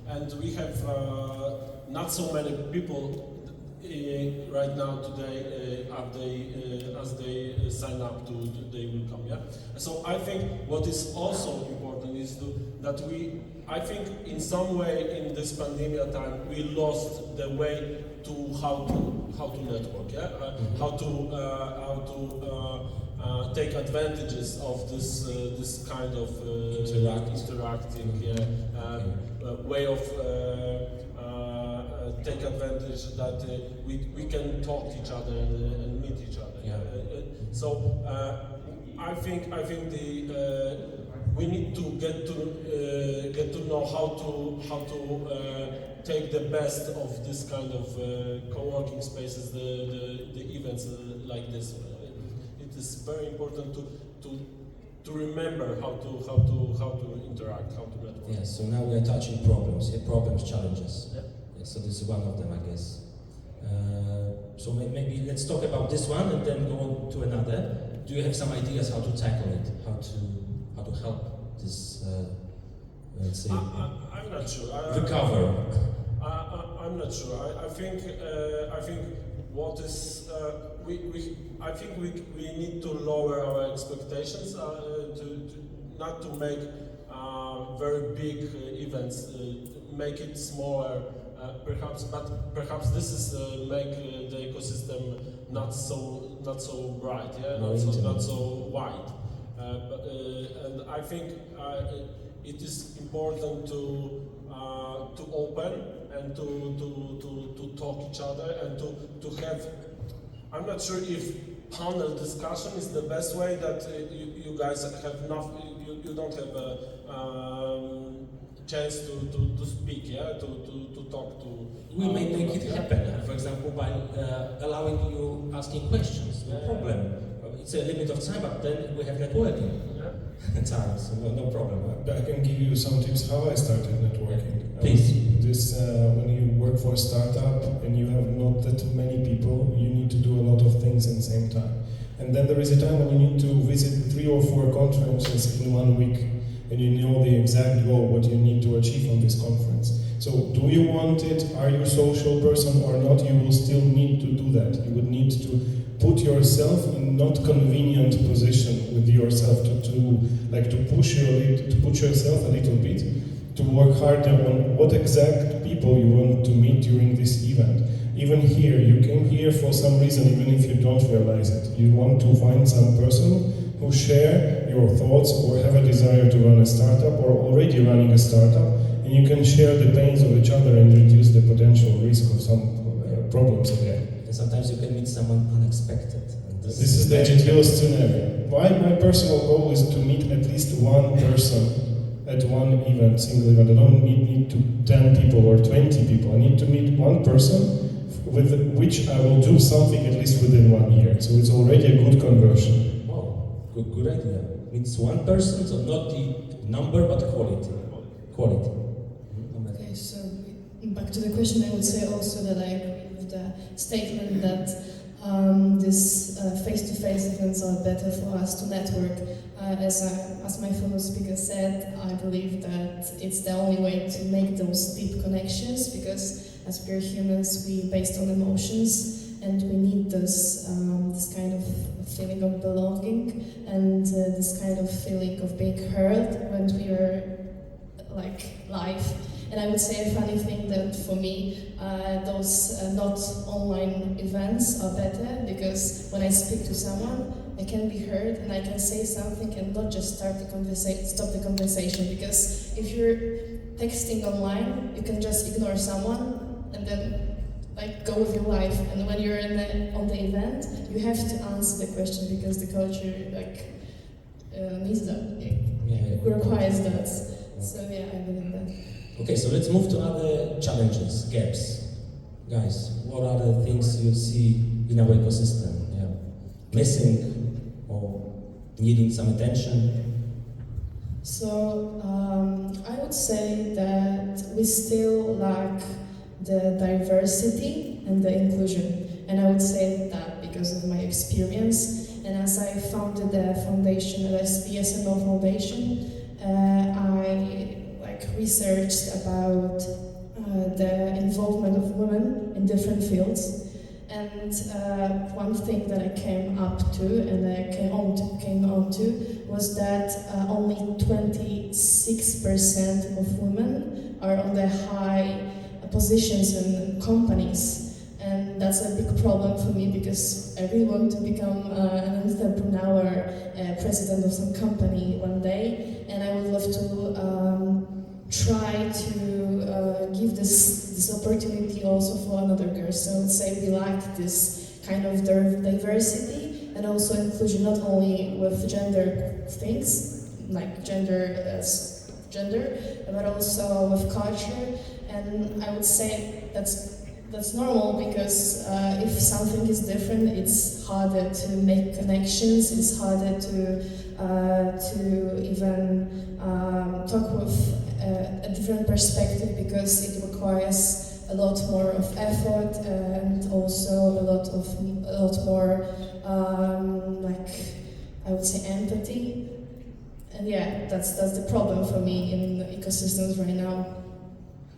and we have not so many people right now today as they sign up to they will come. Yeah. So I think what is also important is that I think in some way in this pandemic time we lost the way to how to network. Yeah. How to take advantages of this kind of interacting way of take advantage that we can talk to each other and meet each other. Yeah. So I think we need to get to know how to take the best of this kind of co-working spaces, the events like this. It is very important to remember how to interact, how to network. Yeah. So now we are touching problems. Yeah, problems, challenges. Yeah. So this is one of them, I guess. So maybe let's talk about this one and then go on to another. Do you have some ideas how to tackle it? How to help this? Let's say. I'm not sure. Recover. I'm not sure. I think what is I think we need to lower our expectations to not to make very big events. Make it smaller. Perhaps this is make the ecosystem not so bright, yeah, not so wide. And I think it is important to open and to talk each other and to have. I'm not sure if panel discussion is the best way that you guys have enough. You don't have a chance to speak, yeah, to talk to. We may make it happen, for example, by allowing you asking questions. No problem. It's a limit of time, but then we have networking time, so no problem. I can give you some tips how I started networking. Please. When you work for a startup and you have not that many people, you need to do a lot of things at the same time. And then there is a time when you need to visit 3 or 4 conferences in 1 week. And you know the exact goal, what you need to achieve on this conference. So, do you want it? Are you a social person or not? You will still need to do that. You would need to put yourself in not convenient position with yourself to push yourself a little bit, to work harder on what exact people you want to meet during this event. Even here, you came here for some reason, even if you don't realize it. You want to find some person who share your thoughts or have a desire to run a startup or already running a startup, and you can share the pains of each other and reduce the potential risk of some problems again. And sometimes you can meet someone unexpected. This is the ideal scenario. My personal goal is to meet at least one person at one event, single event. I don't need to 10 people or 20 people. I need to meet one person with which I will do something at least within 1 year. So it's already a good conversion. Good idea. It's one person, so not the number, but quality. Quality. Okay, so back to the question, I would say also that I agree with the statement that these face-to-face events are better for us to network. As my fellow speaker said, I believe that it's the only way to make those deep connections, because as we're humans, we're based on emotions. And we need this kind of feeling of belonging and this kind of feeling of being heard when we are like live. And I would say a funny thing that for me, those not online events are better, because when I speak to someone, I can be heard and I can say something and not just stop the conversation. Because if you're texting online, you can just ignore someone and then go with your life, and when you're on the event, you have to answer the question because the culture needs that, requires that. So I believe that. Okay, so let's move to other challenges, gaps. Guys, what are the things you see in our ecosystem? Missing or needing some attention? So I would say that we still lack the diversity and the inclusion, and I would say that because of my experience, and as I founded the foundation, the SPSMO Foundation, I researched about the involvement of women in different fields. And one thing that I came up to and I came on to was that only 26% of women are on the high positions in companies. And that's a big problem for me because I really want to become an entrepreneur, president of some company one day, and I would love to try to give this opportunity also for another girls. So I would say we like this kind of diversity and also inclusion, not only with gender things, like gender as gender, but also with culture. And I would say that's normal because if something is different, it's harder to make connections, it's harder to even talk with a different perspective because it requires a lot more of effort and also a lot more like I would say empathy. And yeah, that's the problem for me in ecosystems right now.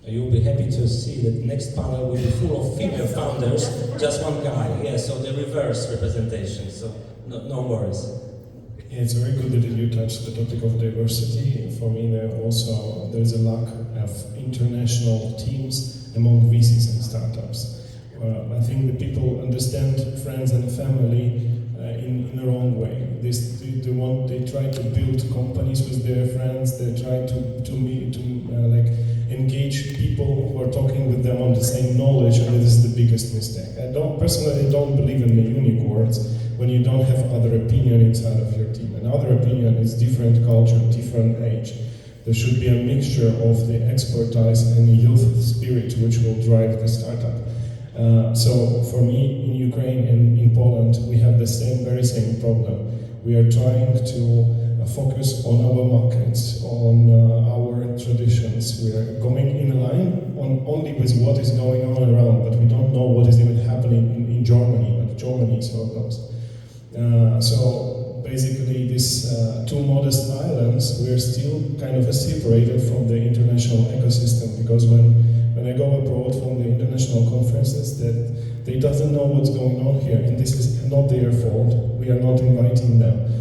You'll be happy to see that the next panel will be full of female founders, just one guy. Yeah, so the reverse representation, so no worries. Yeah, it's very good that you touched the topic of diversity. For me, there is a lack of international teams among VCs and startups. I think the people understand friends and family in the wrong way. They try to build companies with their friends. They try to engage people who are talking with them on the same knowledge, and this is the biggest mistake. I personally don't believe in the unicorns when you don't have other opinion inside of your team. And other opinion is different culture, different age. There should be a mixture of the expertise and the youth spirit which will drive the startup. So for me, in Ukraine and in Poland, we have the very same problem. We are trying to focus on our markets, on our traditions. We are going in line only with what is going on around, but we don't know what is even happening in Germany, but Germany is so close. So basically these two modest islands, we are still kind of separated from the international ecosystem, because when I go abroad from the international conferences, that they doesn't know what's going on here, and this is not their fault. We are not inviting them.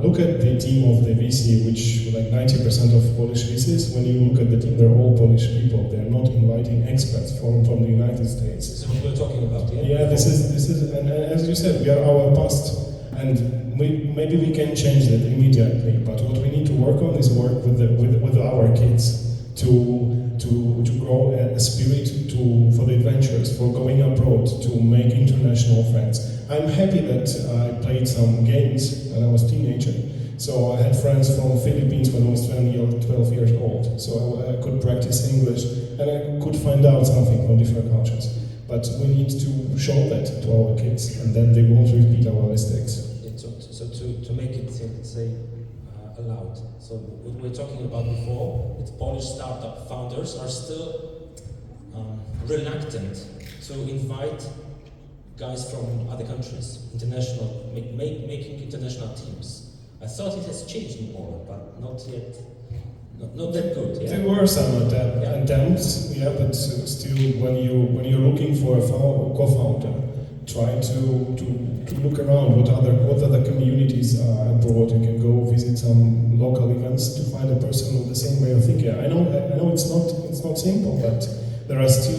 Look at the team of the VC, which like 90% of Polish VCs, when you look at the team, they're all Polish people. They're not inviting experts from the United States. This is what we're talking about, yeah? Yeah, this is, and as you said, we are our past, and maybe we can change that immediately. But what we need to work on is work with our kids to grow a spirit for the adventures, for going abroad, to make international friends. I'm happy that I played some games when I was a teenager. So I had friends from Philippines when I was 12 years old. So I could practice English and I could find out something from different cultures. But we need to show that to our kids, and then they won't repeat our mistakes. Yeah, so to make it, say, allowed. So what we were talking about before, it's Polish startup founders are still reluctant to invite guys from other countries, making international teams. I thought it has changed in Poland, but not yet, not that good. Yeah? There were some attempts, yeah, but still, when you're looking for a co-founder, try to look around what other communities are abroad. You can go visit some local events to find a person with the same way of thinking. I know it's not simple, but there are still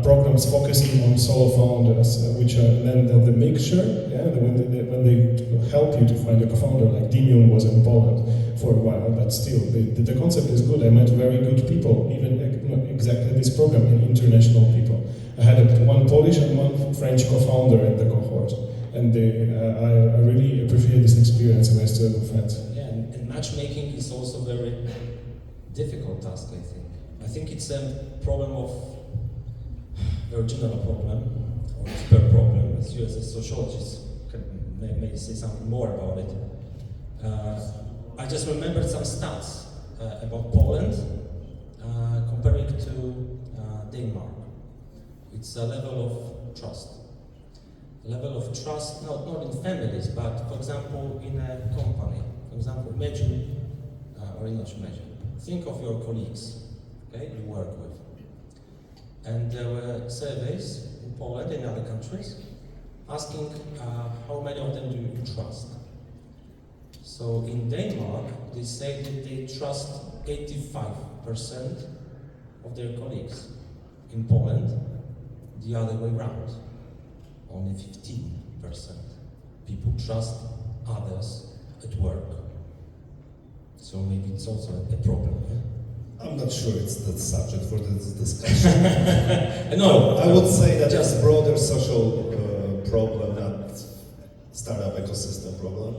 programs focusing on solo founders, which are then the mixture. Yeah, when they help you to find a co-founder, like Dimium was in Poland for a while, but still the concept is good. I met very good people, even exactly this program, and international people. I had one Polish and one French co-founder in the cohort, and I really appreciate this experience, and I still have friends. Yeah, and matchmaking is also a very difficult task, I think. I think it's a problem of very general problem, or deeper problem, as you as a sociologist can maybe say something more about it. I just remembered some stats about Poland comparing to Denmark. It's a level of trust. Not in families, but for example in a company. For example, think of your colleagues, okay, you work with. And there were surveys in Poland and other countries asking how many of them do you trust. So in Denmark, they say that they trust 85% of their colleagues. In Poland, the other way around, only 15% people trust others at work. So maybe it's also a problem. I'm not sure it's the subject for this discussion. No, I would say that it's a broader social problem, not startup ecosystem problem.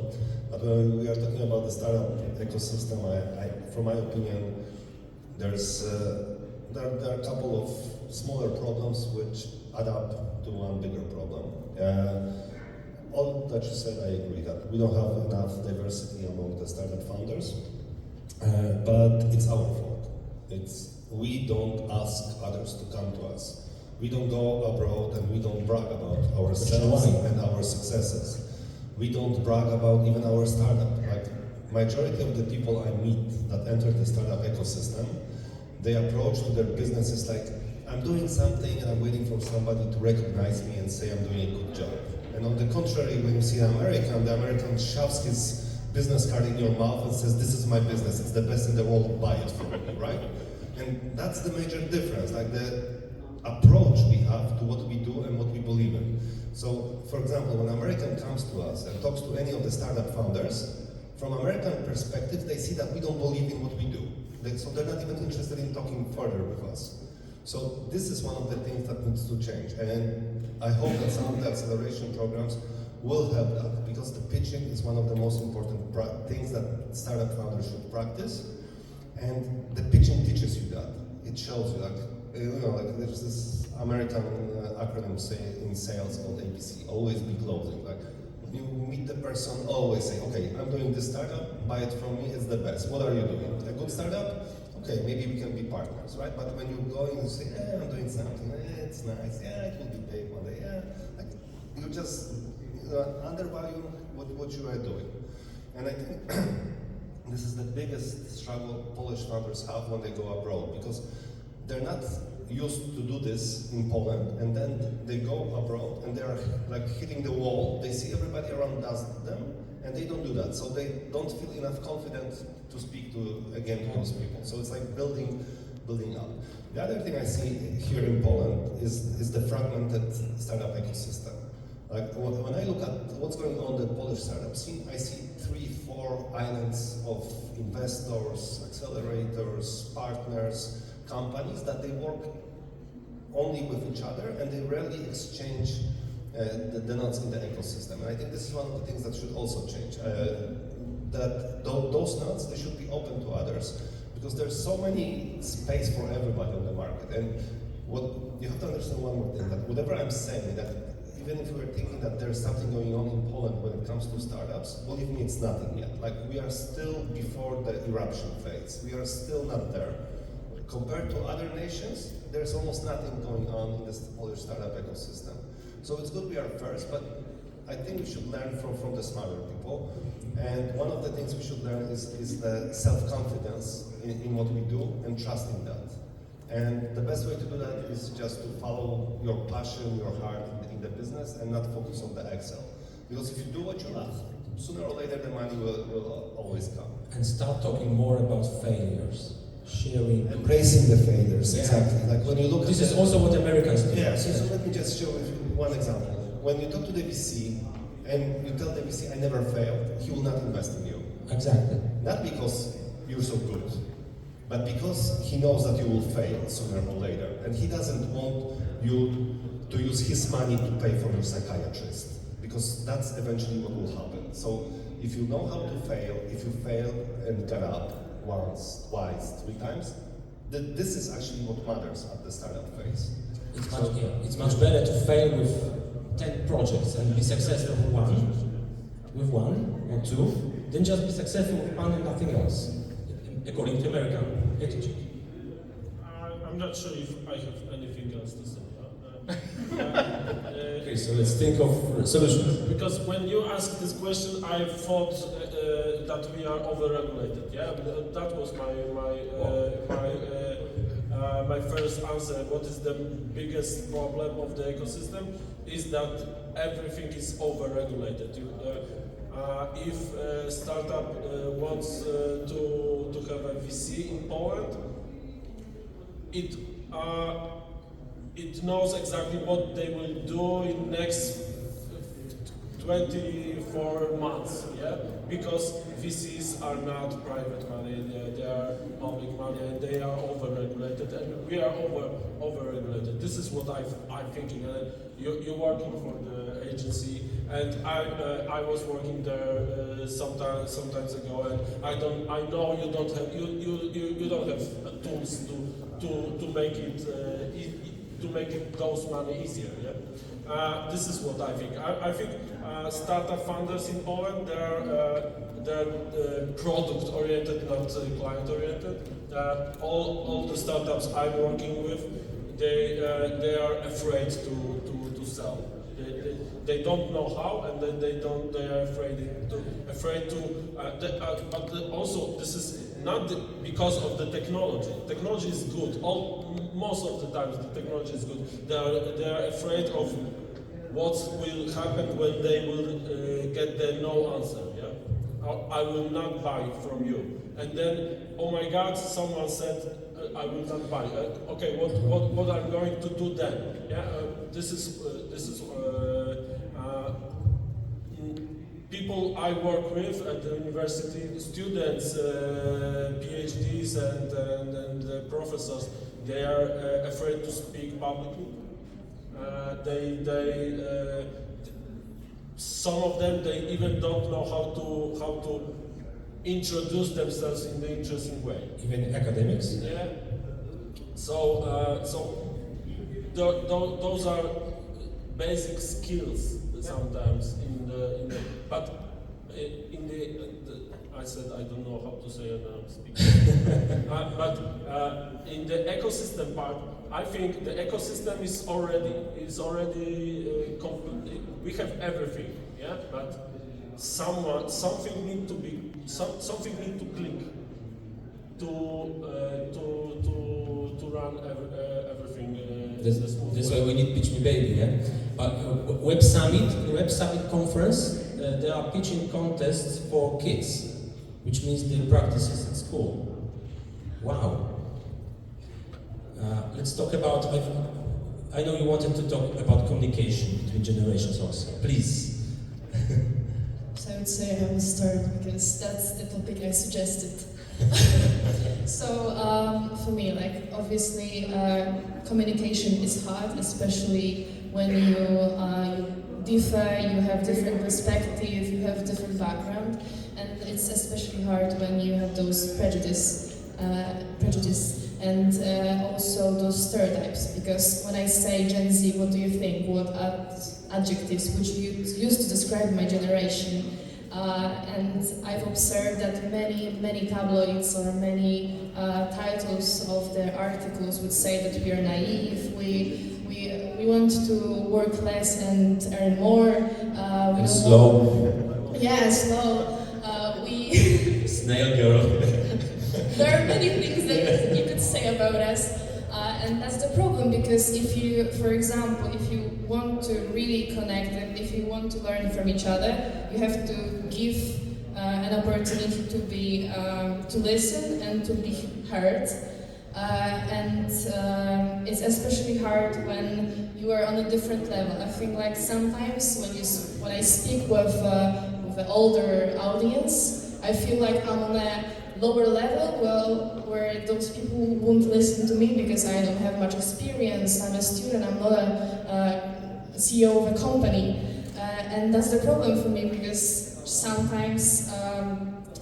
But when we are talking about the startup ecosystem, from my opinion, there are a couple of smaller problems which add up to one bigger problem. All that you said, I agree that we don't have enough diversity among the startup founders, but it's our fault. We don't ask others to come to us. We don't go abroad and we don't brag about ourselves and our successes. We don't brag about even our startup. Like, majority of the people I meet that enter the startup ecosystem, they approach to their businesses like, I'm doing something and I'm waiting for somebody to recognize me and say I'm doing a good job. And on the contrary, when you see an American, the American shoves his business card in your mouth and says, this is my business, it's the best in the world, buy it from me, right? And that's the major difference, like the approach we have to what we do and what we believe in. So, for example, when an American comes to us and talks to any of the startup founders, from American perspective, they see that we don't believe in what we do. So they're not even interested in talking further with us. So this is one of the things that needs to change. And I hope that some of the acceleration programs will help that, because the pitching is one of the most important things that startup founders should practice. And the pitching teaches you that. It shows you, like there's this American acronym in sales called ABC, always be closing. Like, you meet the person, always say, okay, I'm doing this startup, buy it from me, it's the best. What are you doing? A good startup? Okay, maybe we can be partners, right? But when you go and you say, I'm doing something, it's nice, it will be big one day, like, you just undervalue what you are doing. And I think this is the biggest struggle Polish founders have when they go abroad, because they're not used to do this in Poland, and then they go abroad and they're like hitting the wall. They see everybody around does them, and they don't do that. So they don't feel enough confident to speak to those people. So it's like building up. The other thing I see here in Poland is the fragmented startup ecosystem. Like, when I look at what's going on in the Polish startup scene, I see 3-4 islands of investors, accelerators, partners, companies that they work only with each other and they rarely exchange the nuts in the ecosystem. And I think this is one of the things that should also change. That those nuts, they should be open to others, because there's so many space for everybody on the market. And what you have to understand one more thing, that whatever I'm saying, that even if we're thinking that there's something going on in Poland when it comes to startups, believe me, it's nothing yet. Like, we are still before the eruption phase. We are still not there. Compared to other nations, there's almost nothing going on in this Polish startup ecosystem. So it's good we are first, but I think we should learn from the smarter people. And one of the things we should learn is the self-confidence in what we do and trusting that. And the best way to do that is just to follow your passion, your heart in the business, and not focus on the Excel. Because if you do what you love, sooner or later the money will always come. And start talking more about failures. Sharing, embracing the failures, exactly. Like, when you look this is also what Americans do. Yeah, so let me just show you one example. When you talk to the VC and you tell the VC, I never failed, he will not invest in you. Exactly. Not because you're so good, but because he knows that you will fail sooner or later. And he doesn't want you to use his money to pay for your psychiatrist, because that's eventually what will happen. So if you know how to fail, if you fail and get up, once, twice, 3 times, this is actually what matters at the startup phase. It's much better to fail with 10 projects and be successful with one or 2, than just be successful with 1 and nothing else, according to American attitude. I'm not sure if I have anything else to say. Okay, so let's think of solutions. Because when you asked this question, I thought that we are overregulated. Yeah, that was my first answer. What is the biggest problem of the ecosystem? Is that everything is overregulated. If a startup wants to have a VC in Poland, it knows exactly what they will do in next 24 months, yeah? Because VCs are not private money, they are public money, and they are over-regulated, and we are over-regulated. This is what I'm thinking. You're working for the agency, and I was working there sometimes ago, and I know you don't have tools to make it to make those money easier. Yeah? This is what I think. I think startup funders in Poland, they're product-oriented, not client-oriented. All the startups I'm working with, they are afraid to sell. They don't know how, and they are afraid to. But also, this is not because of the technology. Technology is good. Most of the times, the technology is good. They are afraid of what will happen when they will get the no answer. Yeah, I will not buy from you. And then, oh my God, someone said I will not buy. Okay, what I'm going to do then? Yeah, this is people I work with at the university, students, PhDs, and professors. They are afraid to speak publicly. Some of them, they even don't know how to introduce themselves in the interesting way. Even academics? Yeah. So those are basic skills sometimes I said I don't know how to say it now. But in the ecosystem part, I think the ecosystem is already complete. We have everything, yeah. But something need to click to run everything. That's why we need Pitch Me Baby, yeah? But Web Summit conference, there are pitching contests for kids, which means they practice it at school. Wow. Let's talk about, I know you wanted to talk about communication between generations also. Please. So I would say I will start because that's the topic I suggested. So for me, like obviously communication is hard, especially when you differ, you have different perspectives, you have different background, and it's especially hard when you have those prejudice and also those stereotypes. Because when I say Gen Z, what do you think? What adjectives would you use to describe my generation? And I've observed that many tabloids or many titles of their articles would say that we are naive, we want to work less and earn more. And slow. Yeah, slow. Snail girl. There are many things that you could say about us. And that's the problem, because if you, for example, if you want to really connect and if you want to learn from each other, you have to give an opportunity to be to listen and to be heard. And it's especially hard when you are on a different level. I think like sometimes when I speak with an older audience, I feel like I'm on a lower level, where those people won't listen to me because I don't have much experience, I'm a student, I'm not a CEO of a company. And that's the problem for me, because sometimes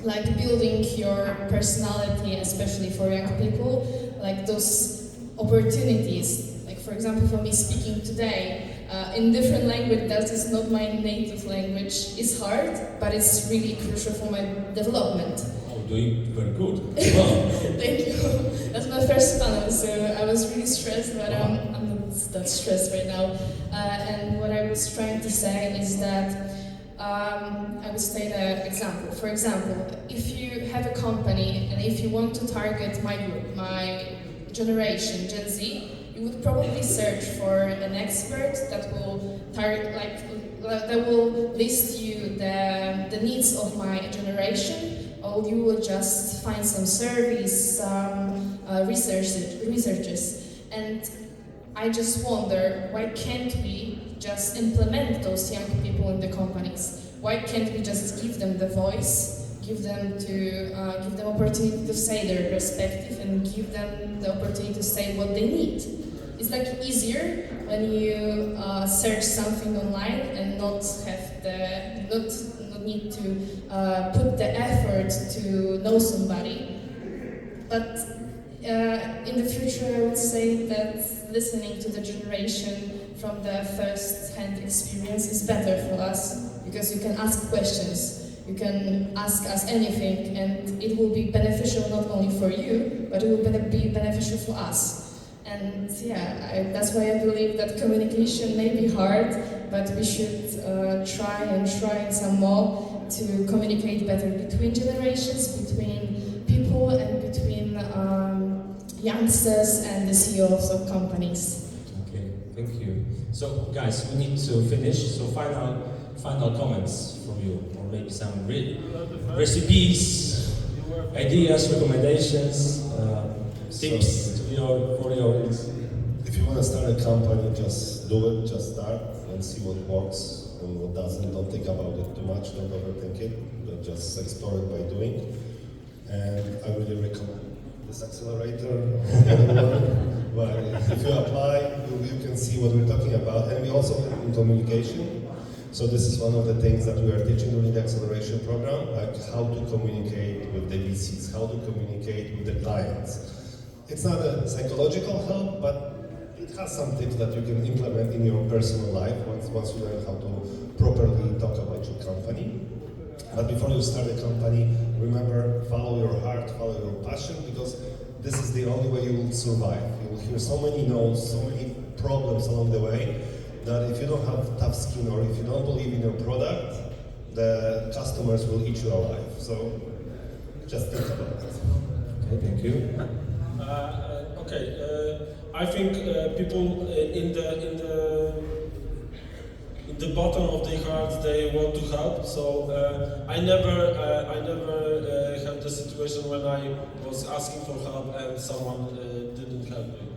like building your personality, especially for young people, like those opportunities, like for example for me speaking today, in different language that is not my native language, is hard, but it's really crucial for my development. Doing very good. Wow. Thank you. That's my first panel, so I was really stressed, but I'm not that stressed right now. And what I was trying to say is that I would state an example. For example, if you have a company and if you want to target my group, my generation, Gen Z, you would probably search for an expert that will target, that will list you the needs of my generation, or you will just find some surveys, some researchers. And I just wonder, why can't we just implement those young people in the companies? Why can't we just give them the voice, give them opportunity to say their perspective, and give them the opportunity to say what they need? It's like easier when you search something online and not need to put the effort to know somebody. But in the future, I would say that listening to the generation from the first-hand experience is better for us, because you can ask questions, you can ask us anything, and it will be beneficial not only for you, but it will be beneficial for us. And yeah, that's why I believe that communication may be hard, but we should try some more to communicate better between generations, between people, and between youngsters and the CEOs of companies. Okay, thank you. So, guys, we need to finish. So, final comments from you, or maybe some recipes, ideas, recommendations, tips for the audience. If you want to start a company, just do it, just start and see what works and what doesn't. Don't think about it too much, don't overthink it, but just explore it by doing. And I really recommend this accelerator or the other one. But if you apply, you can see what we're talking about. And we also have in communication. So this is one of the things that we are teaching during the acceleration program, like how to communicate with the VCs, how to communicate with the clients. It's not a psychological help, but it has some tips that you can implement in your personal life once you learn how to properly talk about your company. But before you start a company, remember, follow your heart, follow your passion, because this is the only way you will survive. You will hear so many no's, so many problems along the way, that if you don't have tough skin or if you don't believe in your product, the customers will eat you alive. So just think about it. Okay, thank you. I think people in the bottom of their heart, they want to help. So I never had the situation when I was asking for help and someone didn't help me.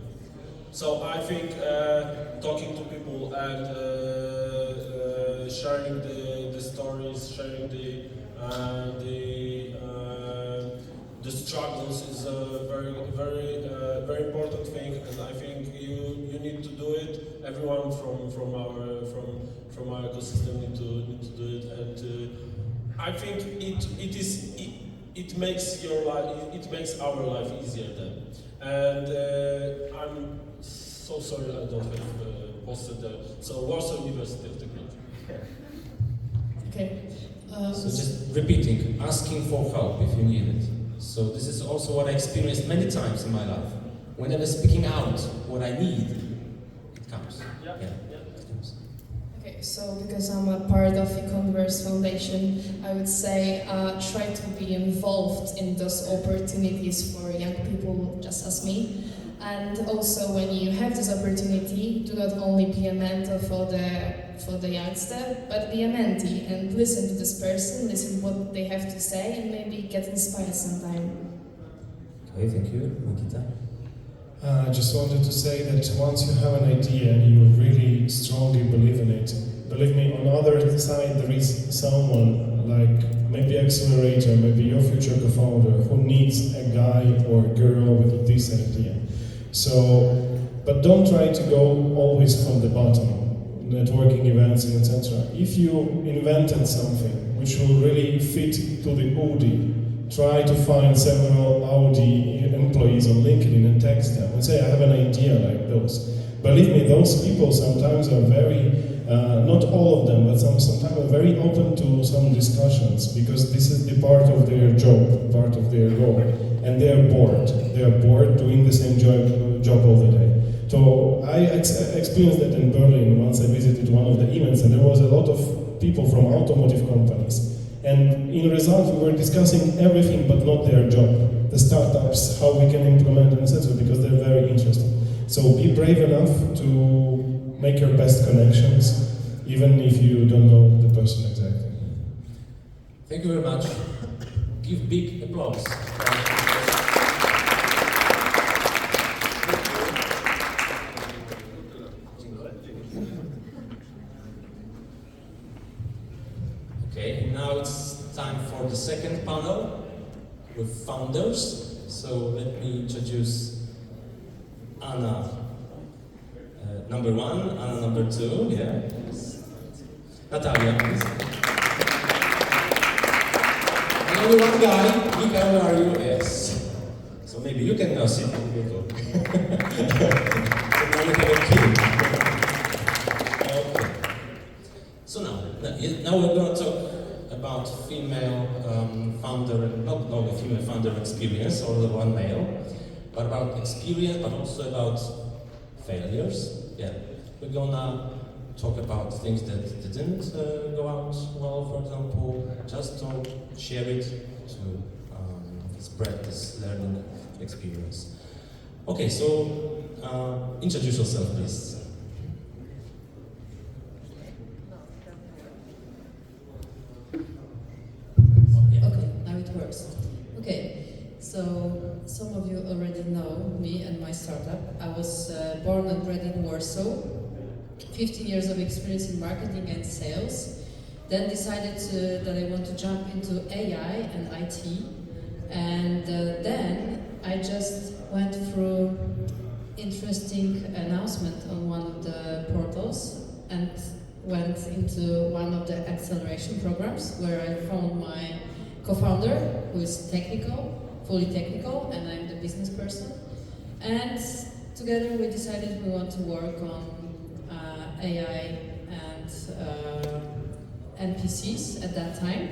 So I think talking to people and sharing the stories, sharing the struggles is a very important thing, and I think you need to do it. Everyone from our ecosystem need to do it, and I think it makes your life, it makes our life easier then. And I'm so sorry I don't have posted there. So Warsaw University of Technology. Okay. So just repeating, asking for help if you need it. So this is also what I experienced many times in my life. Whenever speaking out what I need, it comes. Yeah. It comes. Okay, so because I'm a part of the Converse Foundation, I would say try to be involved in those opportunities for young people just as me. And also when you have this opportunity, do not only be a mentor for the youngster, but be a mentee and listen to this person, listen what they have to say, and maybe get inspired sometime. Okay, thank you. Nikita? I just wanted to say that once you have an idea and you really strongly believe in it, believe me, on the other side there is someone like maybe accelerator, maybe your future co-founder who needs a guy or a girl with this idea. So, but don't try to go always from the bottom, networking events and etc. If you invented something which will really fit to the Audi, try to find several Audi employees on LinkedIn and text them and say, I have an idea like those. Believe me, those people sometimes are very, not all of them, but sometimes are very open to some discussions, because this is the part of their job, part of their role, and they are bored. They are bored doing the same job all the day. So I experienced that in Berlin once I visited one of the events, and there was a lot of people from automotive companies. And in result, we were discussing everything but not their job, the startups, how we can implement and etc. because they're very interested. So be brave enough to make your best connections, even if you don't know the person exactly. Thank you very much. Give big applause. Okay, now it's time for the second panel with founders. So let me introduce Anna, number one, Anna number two, yeah. Natalia, please. And only one guy, Mika, where are you? Yes. So maybe you can now sit and we'll talk. So now you have a king. Okay. So now we're going to talk about female founder, not only female founder experience, or the one male, but about experience, but also about failures. Yeah, we're gonna talk about things that didn't go out well, for example, just to share it, to spread this learning experience. Okay, so introduce yourself, please. Okay, so some of you already know me and my startup. I was born and bred in Warsaw, 15 years of experience in marketing and sales, then decided that I want to jump into AI and IT, and then I just went through interesting announcement on one of the portals and went into one of the acceleration programs where I found my co-founder, who is fully technical, and I'm the business person. And together we decided we want to work on AI and NPCs at that time.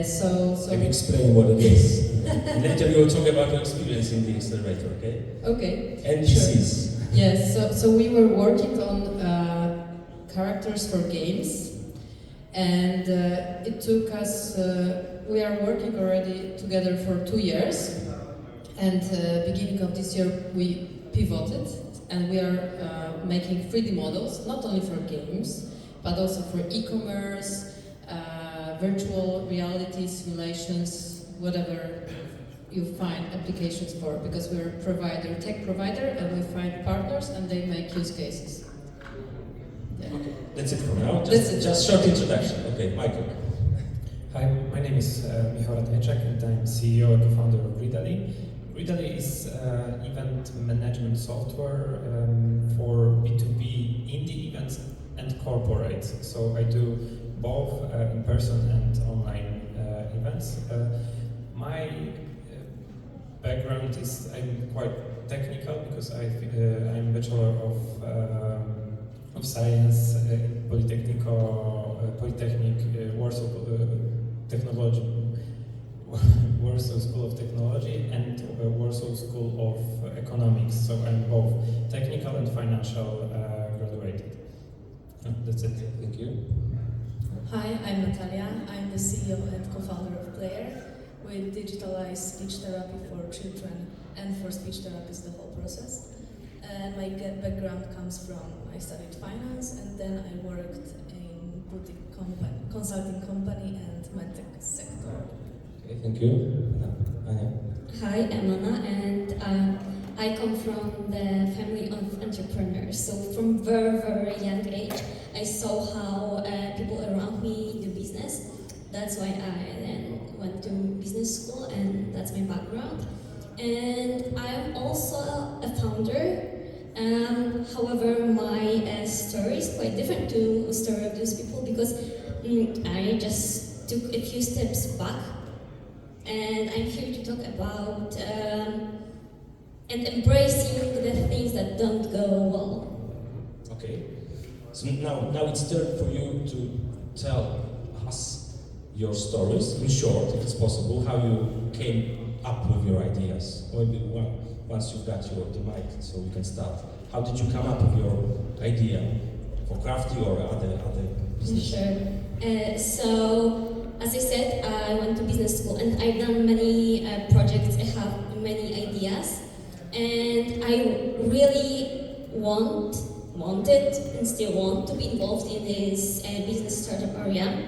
So Can you explain what it is? Later we will talk about your experience in the accelerator, okay? Okay. NPCs. Sure. Yes, so we were working on characters for games. And it took us, we are working already together for 2 years, and beginning of this year we pivoted, and we are making 3D models, not only for games, but also for e-commerce, virtual reality simulations, whatever you find applications for, because we're a tech provider, and we find partners and they make use cases. Okay, that's it for now. That's it. Just short introduction. Okay, Michael. Hi, my name is Michał Ratajczak and I'm CEO and co-founder of Readally. Readally is event management software for B2B indie events and corporate. So I do both in-person and online events. My background is I'm quite technical because I'm Bachelor of Science in Polytechnic Warsaw Technology, Warsaw School of Technology, and Warsaw School of Economics. So I'm both technical and financial graduated. That's it. Thank you. Hi, I'm Natalia. I'm the CEO and co-founder of Player. We digitalize speech therapy for children and for speech therapists the whole process. My background comes from, I studied finance and then I worked in boutique consulting company and medtech sector. Okay, thank you. Anya. Hi, I'm Anna, and I come from the family of entrepreneurs. So from very, very young age, I saw how people around me do business. That's why I then went to business school, and that's my background. And I'm also a founder. However, my story is quite different to the story of those people because I just took a few steps back, and I'm here to talk about and embracing the things that don't go well. Okay. So now it's time for you to tell us your stories in short, if it's possible, how you came up with your ideas. Maybe once you've got the mic, so we can start. How did you come up with your idea for Crafty or other business? Sure. So, as I said, I went to business school and I've done many projects. I have many ideas, and I really wanted and still want to be involved in this business startup area.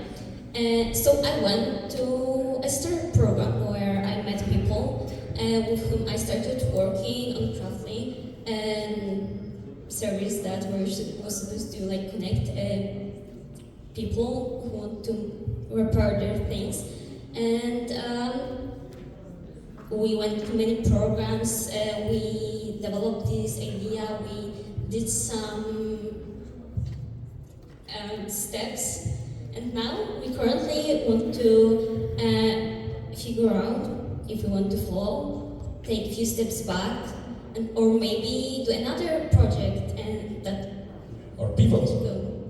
So I went to a startup program where I met people with whom I started working on Craftly, and service that was supposed to like connect people who want to repair their things. And we went to many programs, we developed this idea, we did some steps, and now we currently want to figure out if we want to follow, take a few steps back, and, or maybe do another project and that. Or pivot.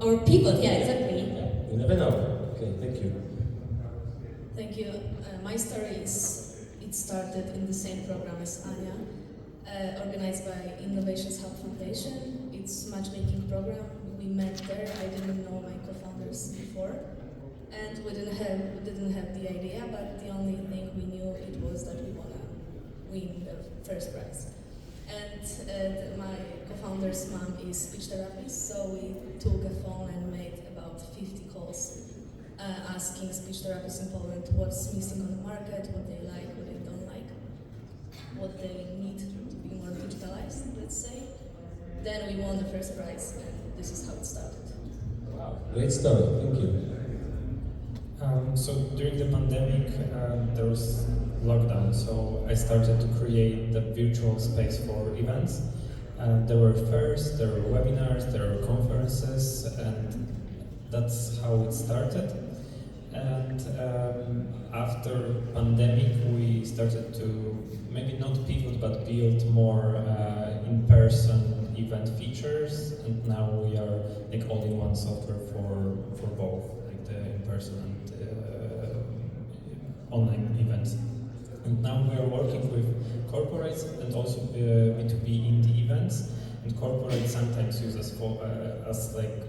Or pivot, yeah, exactly. Yeah, you never know. Okay, thank you. Thank you. My story is, it started in the same program as Anya, organized by Innovations Hub Foundation. It's matchmaking program. We met there. I didn't know my co-founders before, and we didn't have the idea. But the only thing we knew it was that we wanna win the first prize. And my co-founder's mom is speech therapist, so we took a phone and made about 50 calls. Asking speech therapists in Poland what's missing on the market, what they like, what they don't like, what they need to be more digitalized, let's say. Then we won the first prize, and this is how it started. Wow, great story, thank you. So during the pandemic, there was lockdown, so I started to create the virtual space for events. There were fairs, there were webinars, there were conferences, and that's how it started. And after pandemic, we started to maybe not pivot, but build more in-person event features. And now we are like all-in-one software for both, like the in-person and online events. And now we are working with corporates and also B2B indie events. And corporates sometimes use us for as like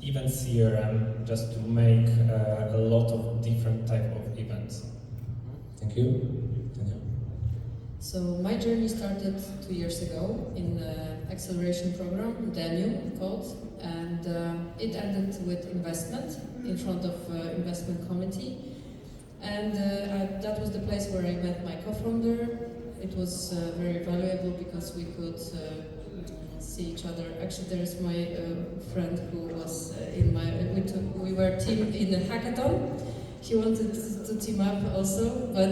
event CRM, just to make a lot of different type of events. Thank you. So my journey started 2 years ago in the acceleration program, DENU called, and it ended with investment in front of investment committee. And that was the place where I met my co-founder. It was very valuable because we could see each other. Actually, there is my friend who was in my. We were team in the hackathon. He wanted to team up also, but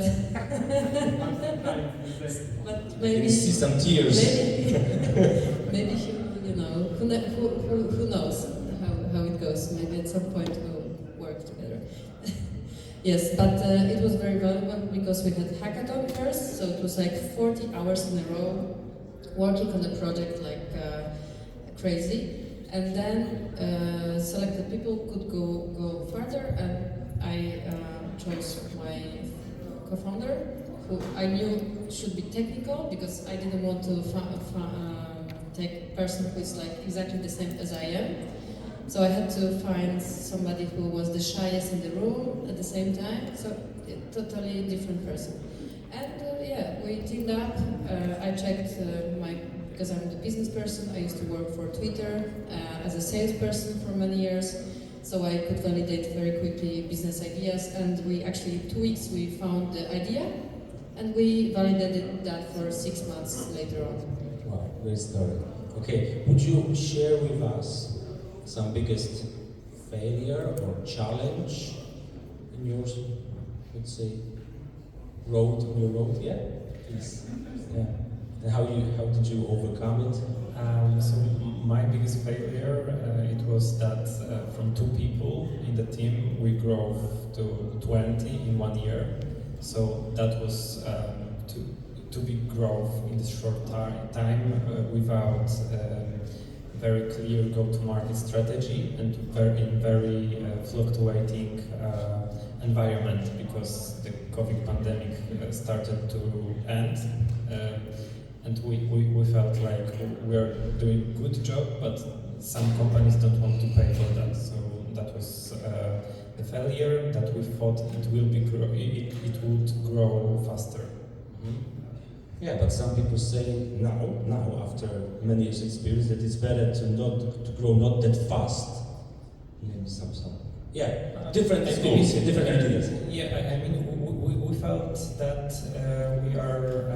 but maybe see some tears. Maybe he, you know, who knows how it goes. Maybe at some point we'll work together. Yes, but it was very valuable because we had hackathon first, so it was like 40 hours in a row working on the project like crazy, and then selected people could go further, and I chose my co-founder, who I knew should be technical because I didn't want to take a person who is like exactly the same as I am. So I had to find somebody who was the shyest in the room at the same time, so a totally different person. And yeah, we teamed up. I checked because I'm the business person, I used to work for Twitter as a salesperson for many years, so I could validate very quickly business ideas, and we actually, in 2 weeks, we found the idea, and we validated that for 6 months later on. Wow, great story. Okay, would you share with us some biggest failure or challenge in your, let's say, on your road? Yeah, please. Yeah. And how did you overcome it? So my biggest failure, it was that from 2 people in the team, we grew to 20 in 1 year. So that was too big growth in this short time without very clear go-to-market strategy and in very fluctuating environment, because the COVID pandemic started to end. and we felt like we're doing a good job, but some companies don't want to pay for that. So that was the failure that we thought it would grow faster. Yeah, but some people say now after many years experience that it's better to grow not that fast. Maybe some different experience, different ideas. Yeah, I mean we felt that we are.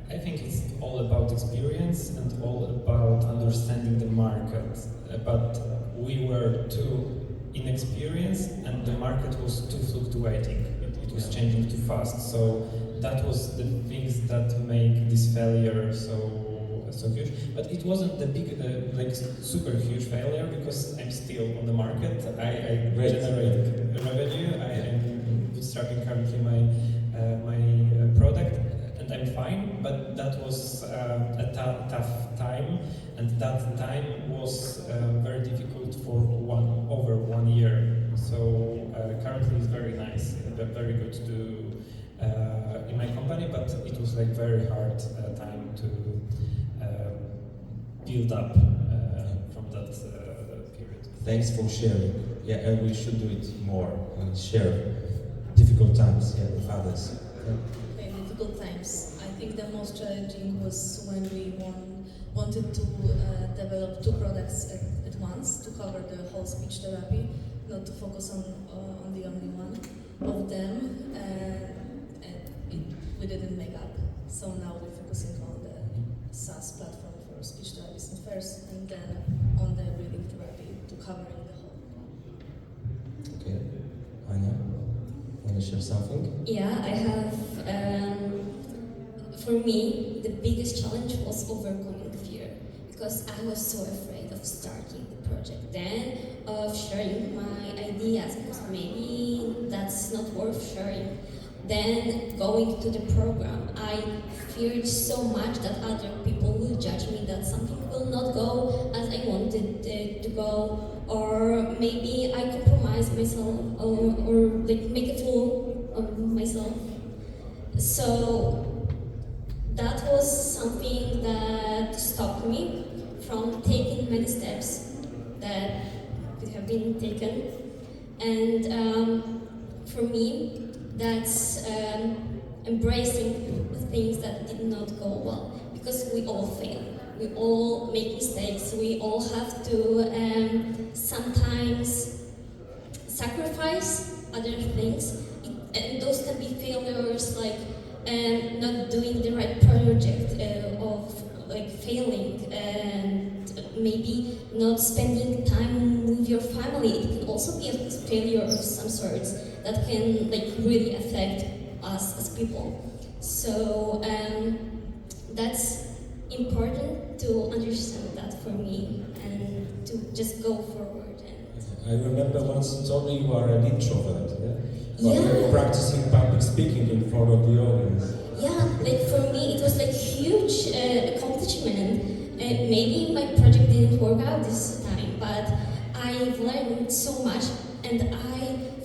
I think it's all about experience and all about understanding the market. But we were too inexperienced, and the market was too fluctuating. It was changing too fast. So that was the things that make this failure so huge. But it wasn't the big, like super huge failure, because I'm still on the market. I generate revenue. I am bootstrapping currently my product, and I'm fine. But that was a tough time, and that time was very difficult for over 1 year. So currently it's very nice, very good to in my company, but it was like very hard time to build up from that period. Thanks for sharing. Yeah, and we should do it more and share difficult times with others. Okay, difficult times. I think the most challenging was when we wanted to develop 2 products at once to cover the whole speech therapy, not to focus on the only one of them, and we didn't make up. So now we're focusing on the SaaS platform for speech therapists first, and then on the breathing therapy to covering the whole. Okay, Anya, want to share something? Yeah, I have. For me, the biggest challenge was overcoming fear, because I was so afraid of starting the project, then of sharing my ideas, because maybe that's not worth sharing. Then going to the program, I feared so much that other people will judge me, that something will not go as I wanted it to go, or maybe I compromise myself, or like make a fool of myself. So that was something that stopped me from taking many steps that have been taken. And for me, that's embracing the things that did not go well, because we all fail, we all make mistakes, we all have to sometimes sacrifice other things, and those can be failures like not doing the right project, of like failing, and maybe not spending time with your family. It can also be a failure of some sorts that can like really affect us as people. So that's important to understand that for me, and to just go forward. And I remember once you told me you are an introvert. Yeah. You're practicing public speaking in front of the audience. yeah, like for me it was like huge accomplishment. Maybe my project didn't work out this time, but I've learned so much. And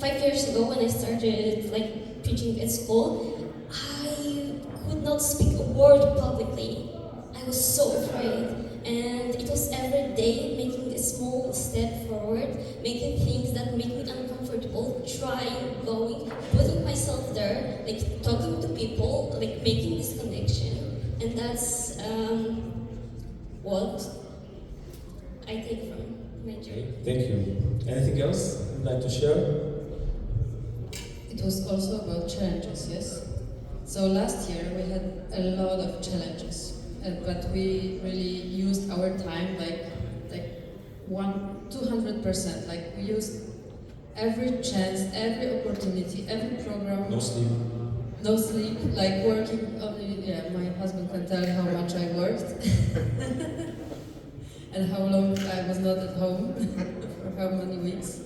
5 years ago when I started like preaching at school, I could not speak a word publicly. I was so afraid, and it was every day making a small step forward, making things that make me uncomfortable, trying, going, putting myself there, like talking to people, like making this connection. And that's what I take from my journey. Thank you. Anything else you'd like to share? It was also about challenges, yes? So last year we had a lot of challenges, but we really used our time like 200%. Like we used every chance, every opportunity, every program. No sleep. No sleep, like working only, yeah, my husband can tell how much I worked and how long I was not at home, for how many weeks.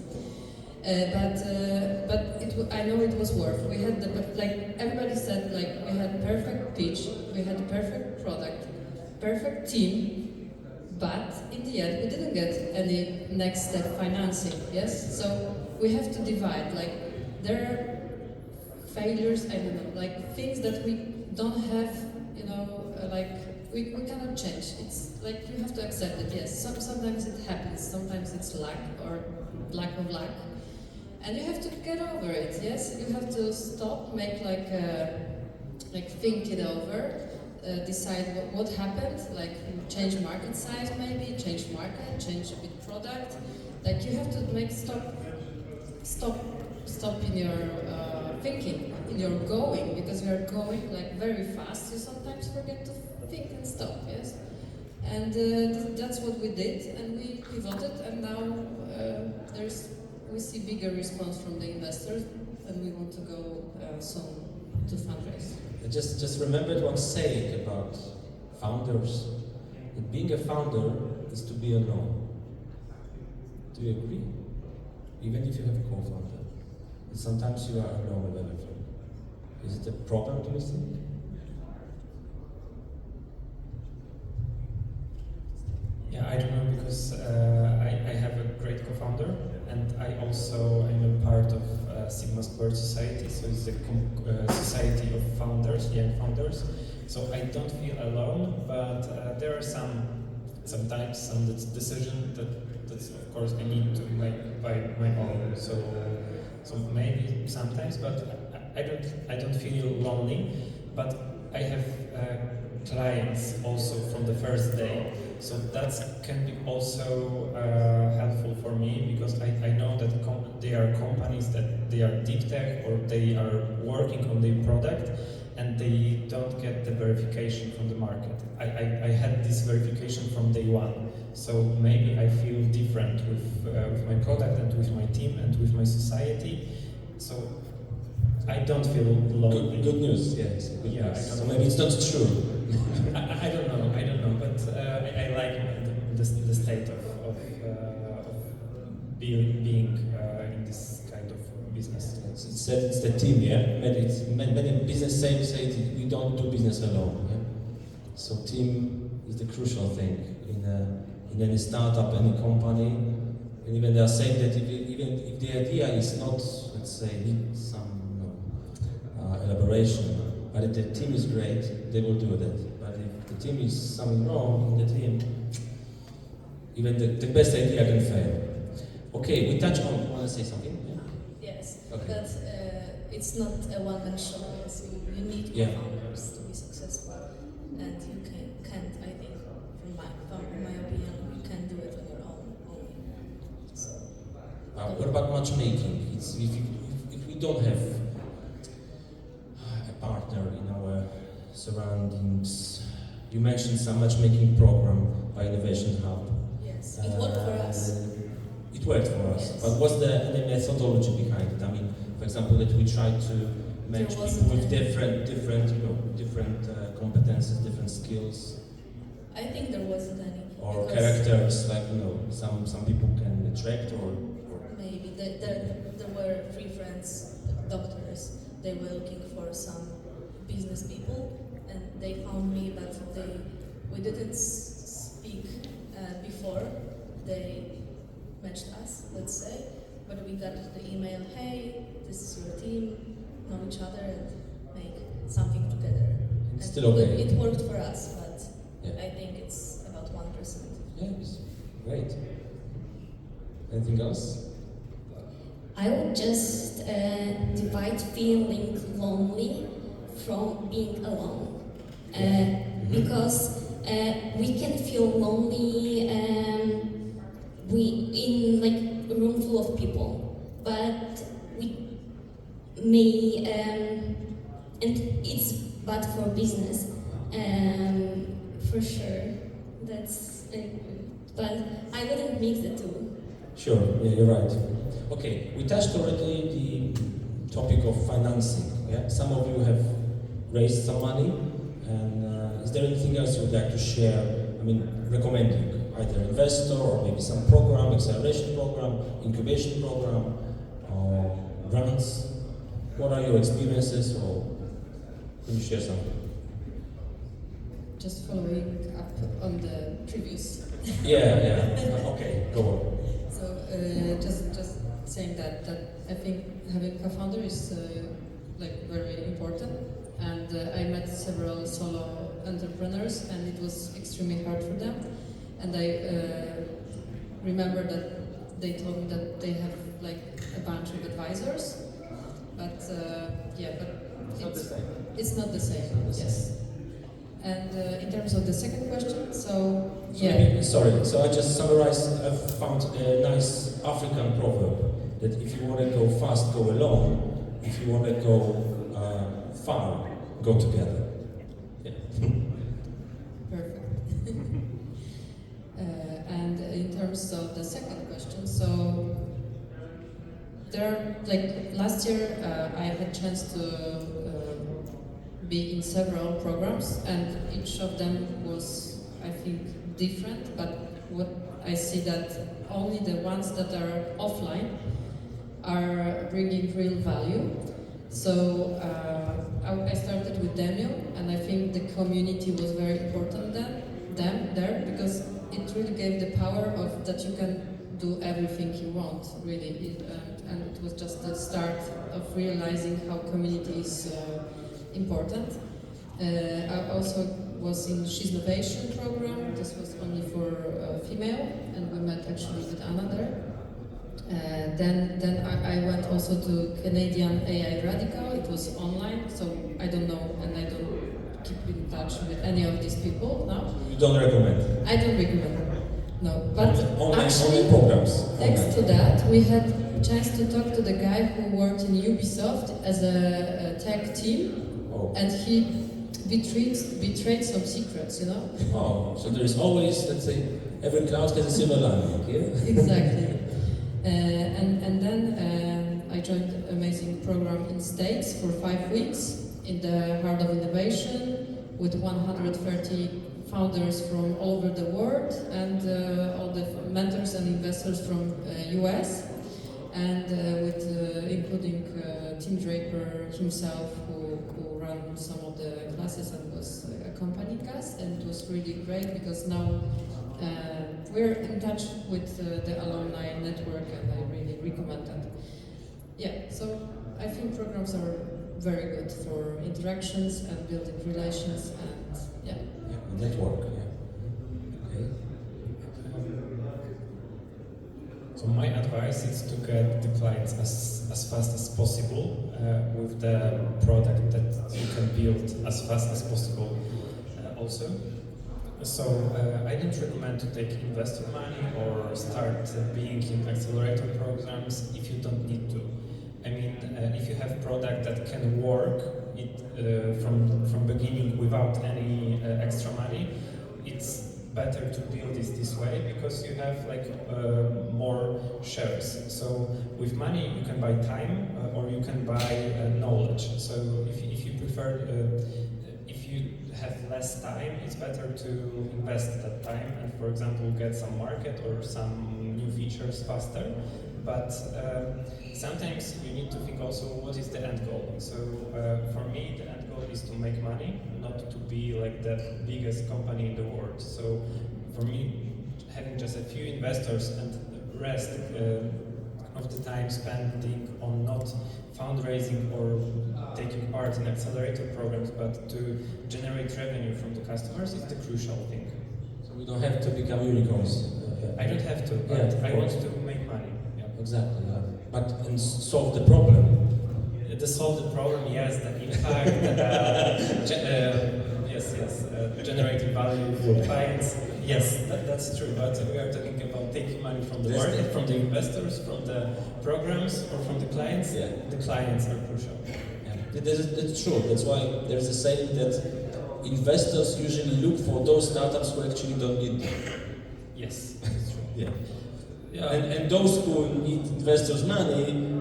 But I know it was worth. We had like everybody said, like we had perfect pitch, we had a perfect product, perfect team, but in the end we didn't get any next step financing. Yes, so we have to divide. Like there are failures, I don't know, like things that we don't have, like we cannot change. It's like you have to accept it. Yes, sometimes it happens. Sometimes it's luck or lack of luck, and you have to get over it. Yes, you have to stop, make think it over, decide what happened. Like change market size, maybe change market, change a bit product. Like you have to make stop in your thinking, in your going, because you are going like very fast. You sometimes forget to think and stop. Yes, and that's what we did, and we pivoted, and now we see bigger response from the investors, and we want to go soon to fundraise. I just remembered one saying about founders. That being a founder is to be alone. Do you agree? Even if you have a co-founder, sometimes you are alone with everything. Is it a problem, do you think? Yeah, I don't know, because I have a great co-founder, and I also am a part of Sigma Squared Society, so it's a society of founders, young founders. So I don't feel alone, but there are sometimes some decisions that's of course I need to make by my own. So maybe sometimes, but I don't feel lonely. But I have clients also from the first day. So that can be also helpful for me, because I know that they are companies that they are deep tech or they are working on their product and they don't get the verification from the market. I had this verification from day one. So maybe I feel different with my product and with my team and with my society. So I don't feel lonely. Good news, yes. Good news. So maybe it's not true. I don't know, but I like the state of being in this kind of business. It's the team, yeah? Many business say we don't do business alone, yeah? So team is the crucial thing in any startup, any company. And even they are saying that even if the idea is not, let's say, need some elaboration, but if the team is great, they will do that. But if the team is something wrong in the team, even the best idea can fail. Okay, we touch on. You want to say something? Yeah? Yes, Okay. but it's not a one-man show. Yes, you need co-founders to be successful, and you can't. I think, from my opinion, you can't do it on your own only. So. What about matchmaking? It's if we don't have a partner in our surroundings. You mentioned some matchmaking program by Innovation Hub. Yes, it worked for us. It worked for us. Yes. But what's the methodology behind it? I mean, for example, that we try to match people with different competences, different skills. I think there wasn't any. Or characters, like some people can attract or maybe there were 3 friends, doctors. They were looking for some business people, and they found me, but we didn't speak before they matched us, let's say, but we got the email, hey, this is your team, know each other and make something together. It's still okay. It worked for us, but yeah. I think it's about 1%. Yes, great. Anything else? I would just divide feeling lonely from being alone, because we can feel lonely in like a room full of people, but we may and it's bad for business for sure. That's but I wouldn't mix the two. Sure, yeah, you're right. Okay, we touched already the topic of financing. Yeah, some of you have raised some money, and is there anything else you would like to share? I mean, recommending either investor or maybe some program, acceleration program, incubation program, or grants. What are your experiences, or can you share something? Just following up on the previous. Yeah. Okay, go on. So just saying that I think having a co-founder is like very important, and I met several solo entrepreneurs, and it was extremely hard for them. And I remember that they told me that they have like a bunch of advisors, but It's not the same. It's not the same. It's not the Yes. And in terms of the second question, so Maybe, sorry, so I just summarized, I found a nice African proverb that if you want to go fast, go alone. If you want to go far, go together. Yeah. Perfect. And in terms of the second question, so there, like last year, I had a chance to be in several programs, and each of them was, I think, different. But what I see that only the ones that are offline are bringing real value. So I started with Demio, and I think the community was very important there because it really gave the power of that you can do everything you want, really. And it was just the start of realizing how community is important. I also was in She's Innovation program. This was only for female, and we met actually with Anna there. Then I went also to Canadian AI Radical. It was online, so I don't know, and I don't keep in touch with any of these people now. You don't recommend? I don't recommend. No, but Online actually, programs. thanks to that, we had a chance to talk to the guy who worked in Ubisoft as a tech team, and he betrayed some secrets, you know? Oh, so there is always, let's say, every cloud has a silver lining, yeah? Exactly. And then I joined an amazing program in States for 5 weeks in the heart of innovation with 130 founders from all over the world and all the mentors and investors from US, and with including Tim Draper himself, who ran some of the classes and was accompanying us, and it was really great because now we're in touch with the alumni network, and I really recommend that. Yeah, so I think programs are very good for interactions and building relations, and yeah. Network, yeah. Okay. So my advice is to get the clients as fast as possible with the product that you can build as fast as possible also. So I don't recommend to take investor money or start being in accelerator programs if you don't need to. I mean, if you have product that can work from beginning without any extra money, it's better to build this way because you have like more shares. So with money you can buy time or you can buy knowledge. So if you prefer, if you have less time, it's better to invest that time and, for example, get some market or some new features faster. But sometimes you need to think also what is the end goal. So for me, the end goal is to make money, not to be like the biggest company in the world. So for me, having just a few investors and the rest of the time spending on not fundraising or taking part in accelerator programs, but to generate revenue from the customers is the crucial thing. So we don't have to become unicorns. I don't have to, but I want to make money. Exactly, yeah. But and solve the problem. To solve the problem, yes, the impact, generating value for clients, yes, that's true. But we are talking about taking money from the market, from the investors, from the programs, or from the clients. Yeah. The clients are crucial. Yeah. That's true. That's why there's a saying that investors usually look for those startups who actually don't need them. Yes, that's true. Yeah. Yeah. And those who need investors' money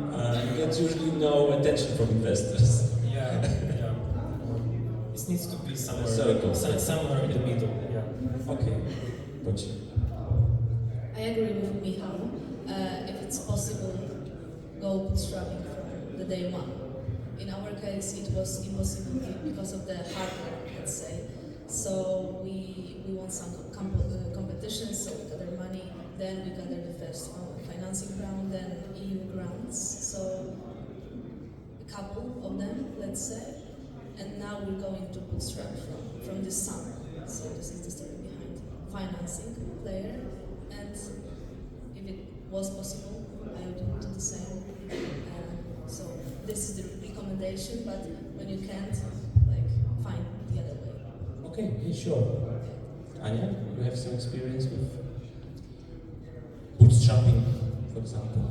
get usually no attention from investors. Yeah, yeah. It needs to be somewhere, somewhere in the middle. Yeah. Okay. Gotcha. I agree with Michał. If it's possible, go bootstrapping from the day one. In our case, it was impossible because of the hardware, let's say. So we won some competitions, so we gathered money. Then we gathered the first financing round, then EU grants. So a couple of them, let's say. and now we're going to bootstrap from this summer. So this is the story behind financing Player, and if it was possible, I would do the same. So this is the recommendation, but when you can't, like, find the other way. Okay, yeah, sure. Anya, you have some experience with bootstrapping, for example?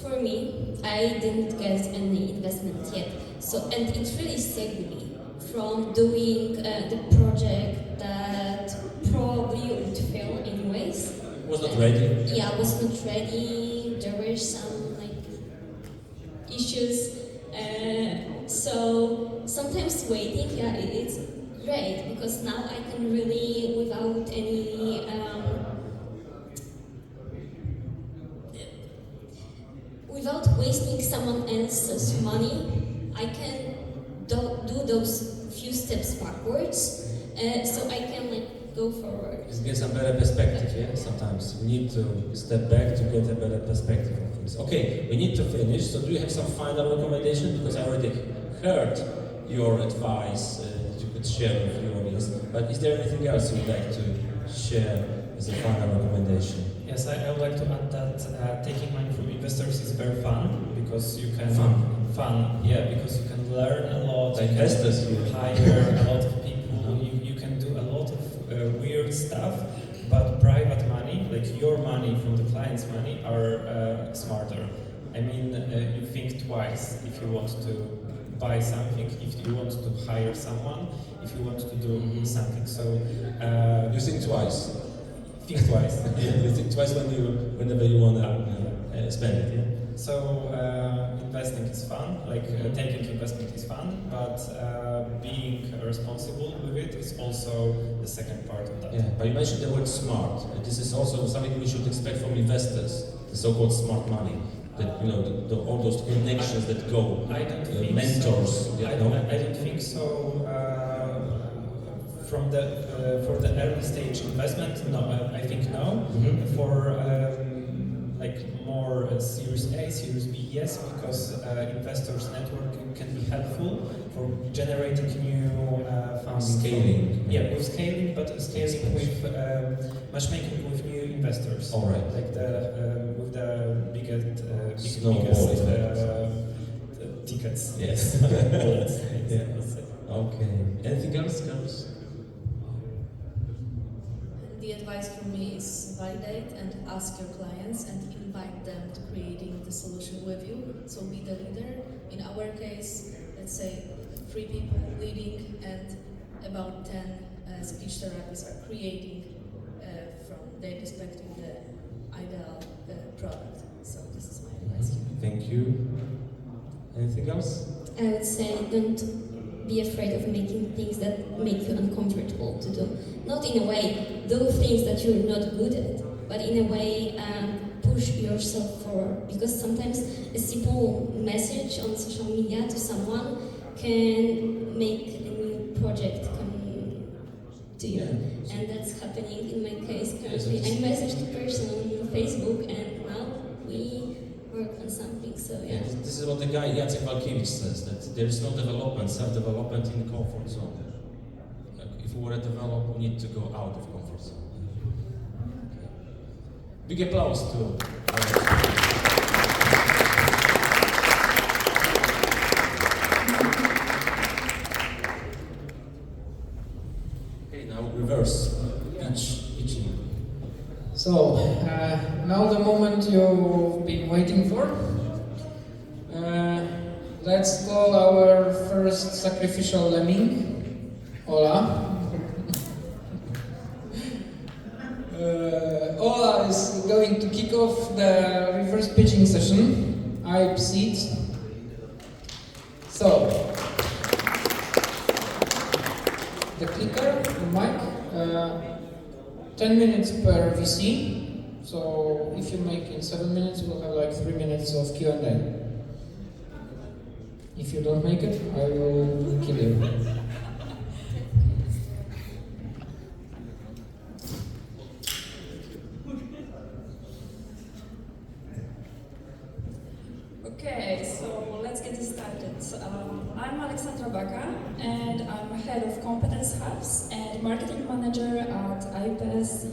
For me, I didn't get any investment yet. So, and it really saved me from doing the project that probably would fail anyways. Was not ready? Yeah, I was not ready. There were some issues. So sometimes waiting, yeah, it's great because now I can really, without any without wasting someone else's money, I can do those few steps backwards, so I can go forward. It gives a better perspective, yeah? Sometimes we need to step back to get a better perspective of things. Okay, we need to finish, so do you have some final recommendation? Because I already heard your advice that you could share with your audience, but is there anything else you would like to share as a final recommendation? Yes, I would like to add that taking money from investors is very fun because you can because you can learn a lot. The investors, you hire a lot of people. You can do a lot of weird stuff, but private money, like your money from the client's money, are smarter. I mean, you think twice if you want to buy something, if you want to hire someone, if you want to do something. So you think twice. Think twice. Yeah, you think twice whenever you want to spend it. Yeah. So investing is fun. Taking investment is fun, but being responsible with it is also the second part of that. Yeah, but you mentioned the word smart. And this is also something we should expect from investors. The so-called smart money. That all those connections that go. I don't think mentors. So. Yeah, I don't think so. For the early stage investment, no. I think no. Mm-hmm. For more Series A, Series B, yes, because investors' network can be helpful for generating new funding. Scaling. Yeah, with scaling, but scaling with matchmaking with new investors. All right. Like with the biggest tickets. Yes. Wallets. Yeah. Okay. Anything else, Carlos? The advice from me is validate and ask your clients and invite them to creating the solution with you. So be the leader. In our case, let's say 3 people leading and about 10 speech therapists are creating from their perspective the ideal product. So this is my advice. Thank you. Anything else? I would say don't be afraid of making things that make you uncomfortable to do. Not in a way, do things that you're not good at, but in a way push yourself forward. Because sometimes a simple message on social media to someone can make a new project come to you. Yeah. And that's happening in my case currently. I messaged a person on Facebook and now we work on something, so yeah. This is what the guy Jacek Walkiewicz says, that there is no development, self-development in the comfort zone. If we want to develop, we need to go out of comfort zone. Okay. Big applause to Okay, now reverse, pitching. So, now the moment you've been waiting for. Let's call our first sacrificial lemming, Ola. Ola is going to kick off the reverse pitching session. I have seats. So, the clicker, the mic, 10 minutes per VC. So if you make in 7 minutes, we'll have like 3 minutes of Q&A. If you don't make it, I will kill you. Okay, so let's get started. I'm Alexandra Baka, and I'm head of competence hubs and marketing manager at IPS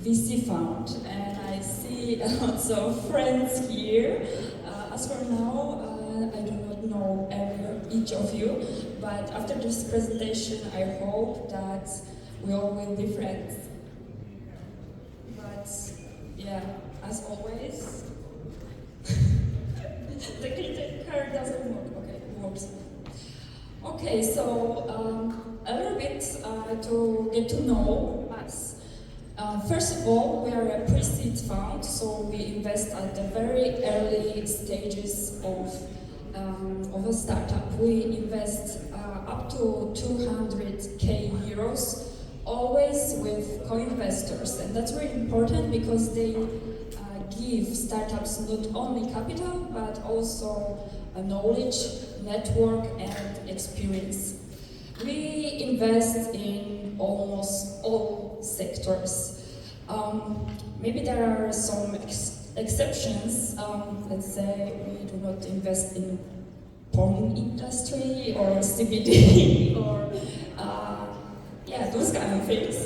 VC Fund. And I see lots of friends here. As for now, I do not know each of you, but after this presentation, I hope that we all will be friends. But yeah, as always, the clicker doesn't work. Okay, it works. Okay, so a little bit to get to know us. First of all, we are a pre-seed fund, so we invest at the very early stages of a startup. We invest up to 200k euros, always with co-investors, and that's very important because they give startups not only capital but also knowledge, network, and experience. We invest in almost all sectors. Maybe there are some exceptions. Let's say we do not invest in porn industry or CBD or yeah, those kind of things.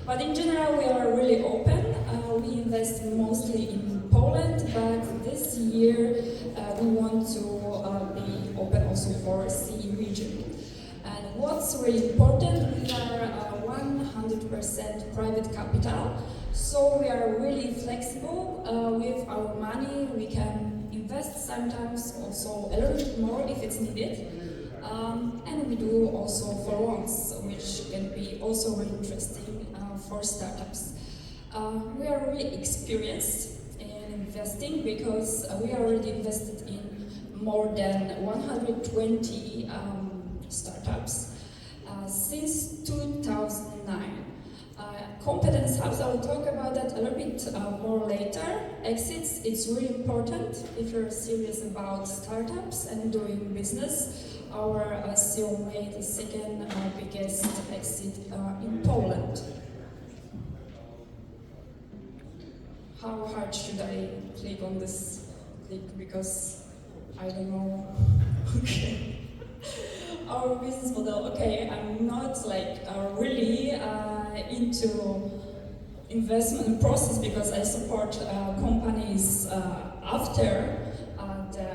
But in general, we are really open. We invest mostly in Poland, but this year we want to be open also for CE region. And what's really important, we are 100% private capital, so we are really flexible with our money. We can invest sometimes also a little bit more if it's needed. And we do also follow-ons, which can be also really interesting for startups. We are really experienced in investing because we already invested in more than 120 startups since 2009. Competence hubs, I will talk about that a little bit more later. Exits, it's really important if you're serious about startups and doing business. Our CEO made the second biggest exit in Poland. How hard should I click on this link? Because I don't know. Okay. Our business model, okay, I'm not like really into investment process because I support companies after the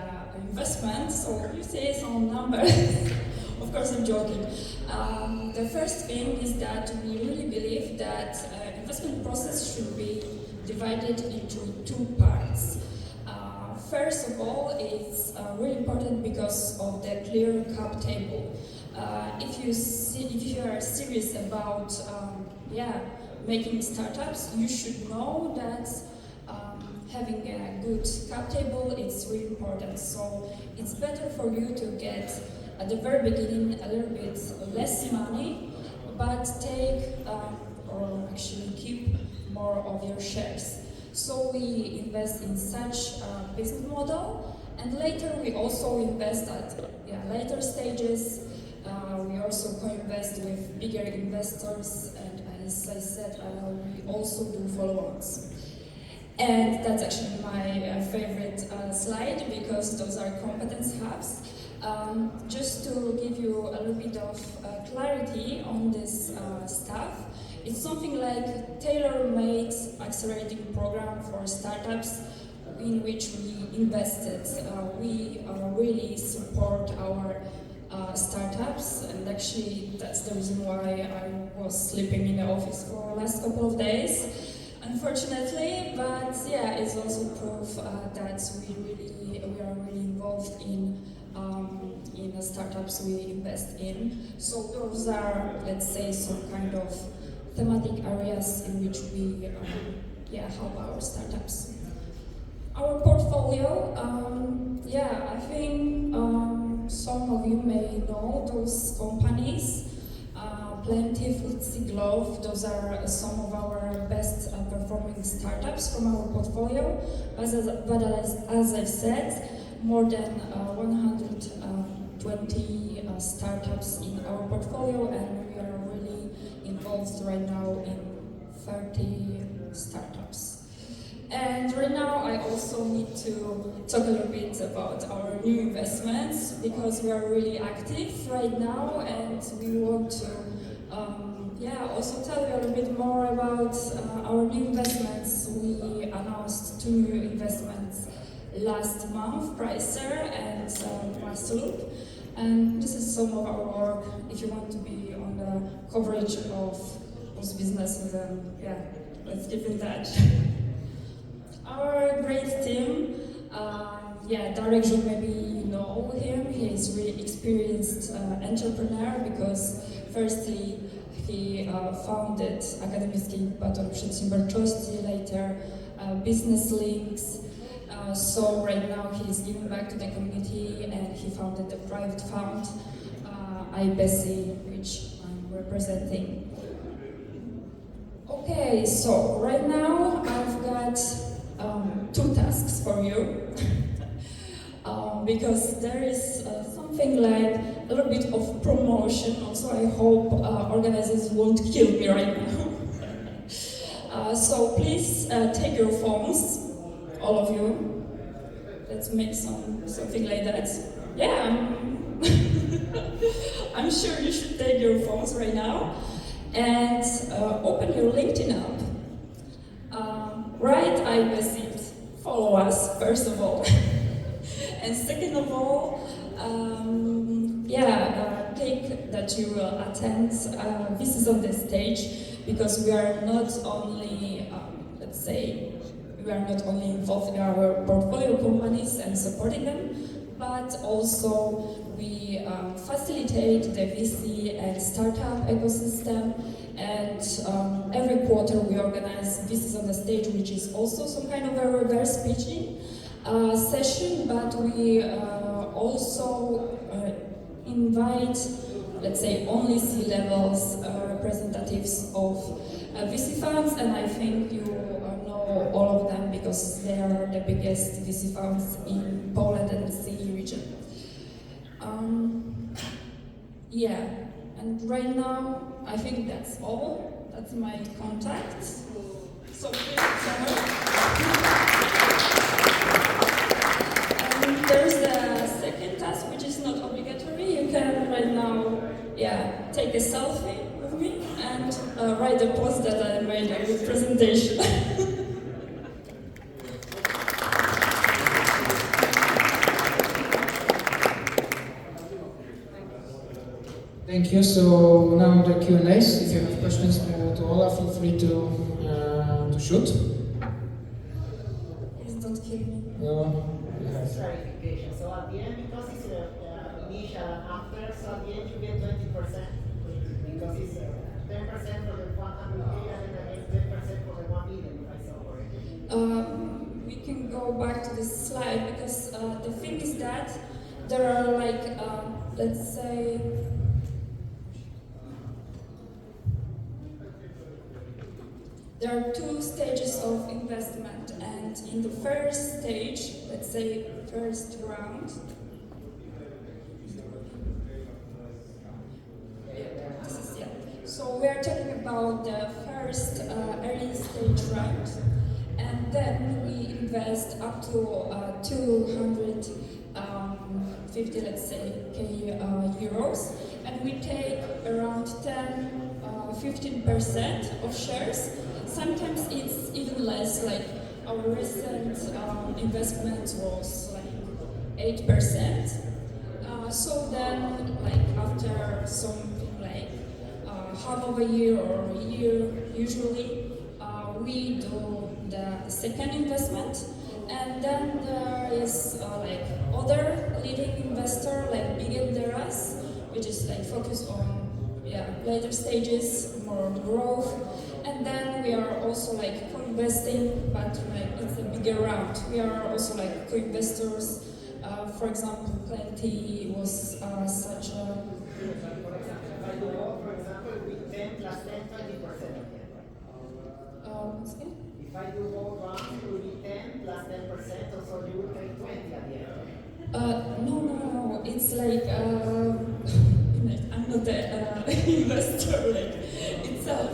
investment, so you see some numbers. Of course, I'm joking. The first thing is that we really believe that investment process should be divided into two parts. First of all, it's really important because of the clear cap table. If you are serious about making startups, you should know that having a good cap table is really important. So it's better for you to get at the very beginning a little bit less money, but take or actually keep more of your shares. So we invest in such a business model, and later we also invest at later stages. We also co-invest with bigger investors, and as I said, we also do follow-ons. And that's actually my favorite slide because those are competence hubs. Just to give you a little bit of clarity on this stuff, it's something like tailor-made accelerating program for startups in which we invested. We really support our startups, and actually that's the reason why I was sleeping in the office for the last couple of days, unfortunately. But yeah, it's also proof that we are really involved in the startups we invest in. So those are, let's say, some kind of thematic areas in which we help our startups. Our portfolio, I think some of you may know those companies. Plenty, FTSE Glove, those are some of our best performing startups from our portfolio. But as I've said, more than 120 startups in our portfolio, and we are really involved right now in 30 startups. And right now I also need to talk a little bit about our new investments because we are really active right now and we want to also tell you a little bit more about our new investments. We announced 2 new investments last month, Pricer and Warsaw. And this is some of our work. If you want to be on the coverage of those businesses, let's keep in touch. Our great team, Darek, maybe you know him. He's really experienced entrepreneur because firstly he founded Akademicki Inkubator Przedsiębiorczości, later Business Links. So right now he's giving back to the community and he founded the private fund, IBESI, which I'm representing. Okay, so right now I've got 2 tasks for you. Because there is something like a little bit of promotion. Also, I hope organizers won't kill me right now. So please take your phones, all of you. Let's make something like that. Yeah, I'm sure you should take your phones right now and open your LinkedIn app. Write IBESIT. Follow us, first of all. And second of all, take that you will attend Voices on the Stage because we are not only, we are not only involved in our portfolio companies and supporting them, but also we facilitate the VC and startup ecosystem. And every quarter we organize Voices on the Stage, which is also some kind of a reverse pitching session, but we also invite, let's say, only C-levels representatives of VC funds, and I think you know all of them because they are the biggest VC funds in Poland and the CE region. And right now I think that's all. That's my contact. So there's the second task, which is not obligatory. You can right now, take a selfie with me and write a post that I made on your presentation. Thank you. So now the Q&As. If you have questions to Ola, feel free to shoot. Please don't kill me. No. Clarification. So at the end, because it's initial and after, so at the end you get 20%. Because it's 10% for the 100K and then again 10% for the 1 million, if I saw correctly. We can go back to this slide because the thing is that there are let's say, there are 2 stages of investment, and in the first stage, let's say first round, so we are talking about the first early stage round, and then we invest up to 250, let's say, euros, and we take around 15% of shares. Sometimes it's even less, like our recent investment was like 8%. So then, like after something like half of a year or a year, usually, we do the second investment. And then there is like other leading investor, like bigger than us, which is like focused on later stages, more growth. And then we are also like co-investing, but like it's a bigger round. We are also like co-investors. For example, Plenty was such a... For example, with 10 plus 10, 20%. If I do both rounds, it will be 10 plus 10%, so you will pay 20 at the end. No. It's like I'm not the investor like itself.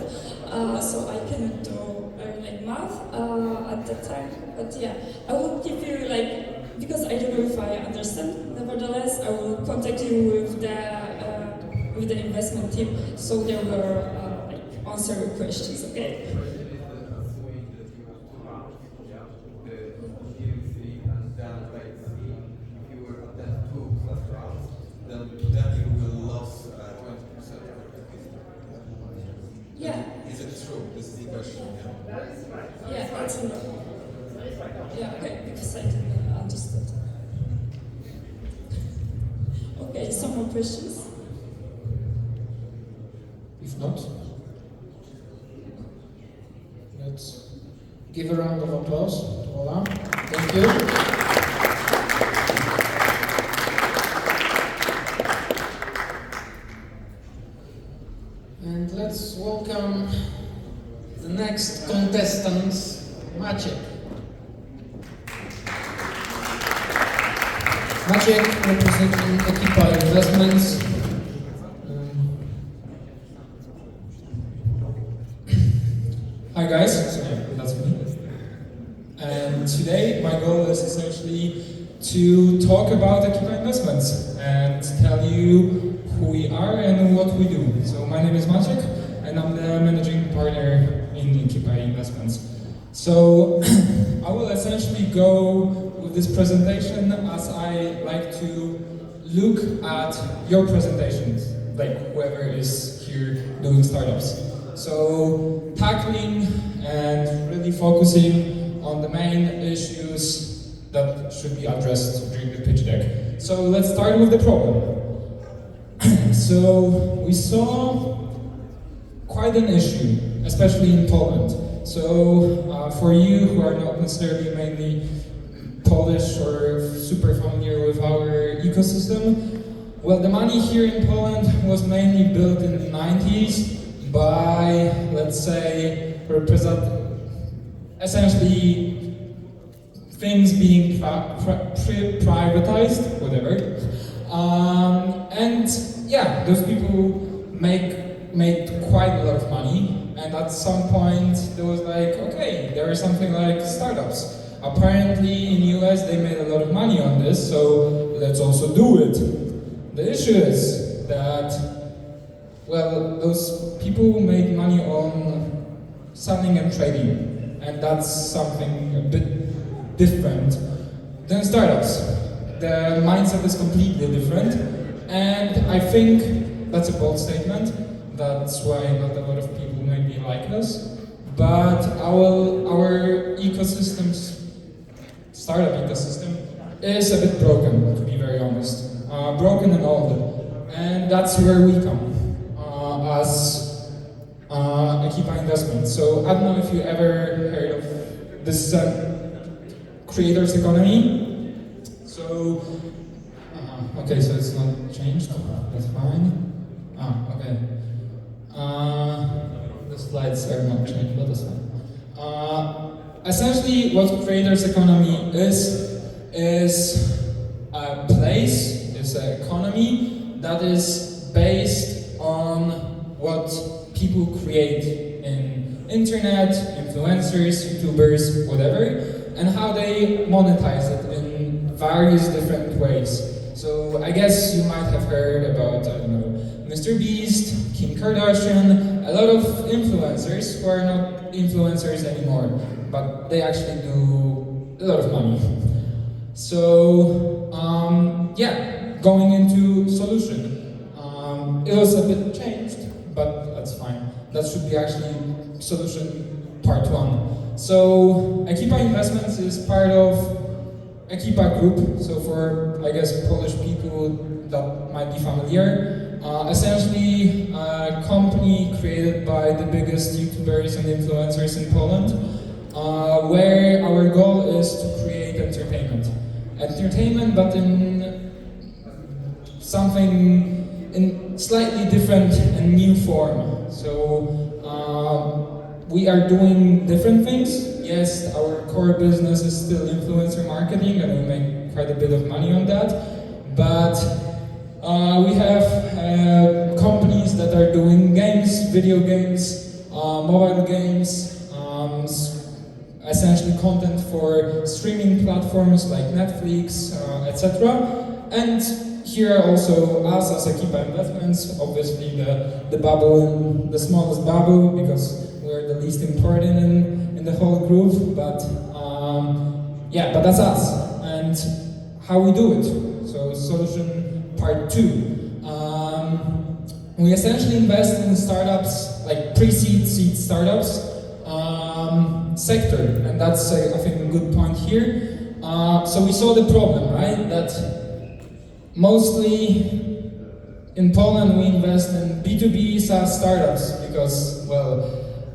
so I cannot do like math at that time. But yeah, I will give you like, because I don't know if I understand. Nevertheless, I will contact you with the investment team, so they will like answer your questions. Okay. Then you will lose 20% of your Yeah. Is it true? This is the question. Yeah, that's enough. Yeah, okay, because I didn't understand. Okay, some more questions? If not, let's give a round of applause to Ola. Thank you. And let's welcome the next contestant, Maciek. Maciek representing Ekipa Investments. Hi guys, that's me. And today my goal is essentially to talk about Ekipa Investments and tell you who we are and what we do. So my name is Maciek and I'm the managing partner in Ekipa Investments. So I will essentially go with this presentation as I like to look at your presentations, like whoever is here doing startups. So tackling and really focusing on the main issues that should be addressed during the pitch deck. So let's start with the problem. So we saw quite an issue, especially in Poland. So for you who are not necessarily mainly Polish or super familiar with our ecosystem, well, the money here in Poland was mainly built in the 90s by, let's say, essentially things being privatized, whatever. And yeah, those people made quite a lot of money, and at some point there was like, okay, there is something like startups. Apparently in US they made a lot of money on this, so let's also do it. The issue is that, well, those people made money on selling and trading, and that's something a bit different than startups. The mindset is completely different, and I think that's a bold statement. That's why not a lot of people maybe like us. But our ecosystems, startup ecosystem, is a bit broken, to be very honest. Broken and old, and that's where we come as Ekipa Investment. So I don't know if you ever heard of this creators economy. So okay, so it's not changed. That's fine. Okay. The slides are not changed, but that's fine. Essentially, what creators economy is a place, is an economy that is based on what people create in internet, influencers, YouTubers, whatever, and how they monetize it in various different ways. So I guess you might have heard about, I don't know, Mr. Beast, Kim Kardashian, a lot of influencers who are not influencers anymore, but they actually do a lot of money. So yeah, going into solution. It was a bit changed, but that's fine. That should be actually solution part 1. So Ekipa Investments is part of Ekipa Group, so for, I guess, Polish people that might be familiar. Essentially, a company created by the biggest YouTubers and influencers in Poland, where our goal is to create entertainment. Entertainment, but in something in slightly different and new form. So we are doing different things. Yes, our core business is still influencer marketing, and we make quite a bit of money on that. But we have companies that are doing games, video games, mobile games, essentially content for streaming platforms like Netflix, etc. And here are also us as Equipa Investments, obviously the bubble, the smallest bubble, because we're the least important in the whole group, but yeah, but that's us, and how we do it. So solution part 2. We essentially invest in startups, like pre-seed, seed startups, sector, and that's I think a good point here. So we saw the problem, right? That mostly in Poland we invest in B2B SaaS startups because, well,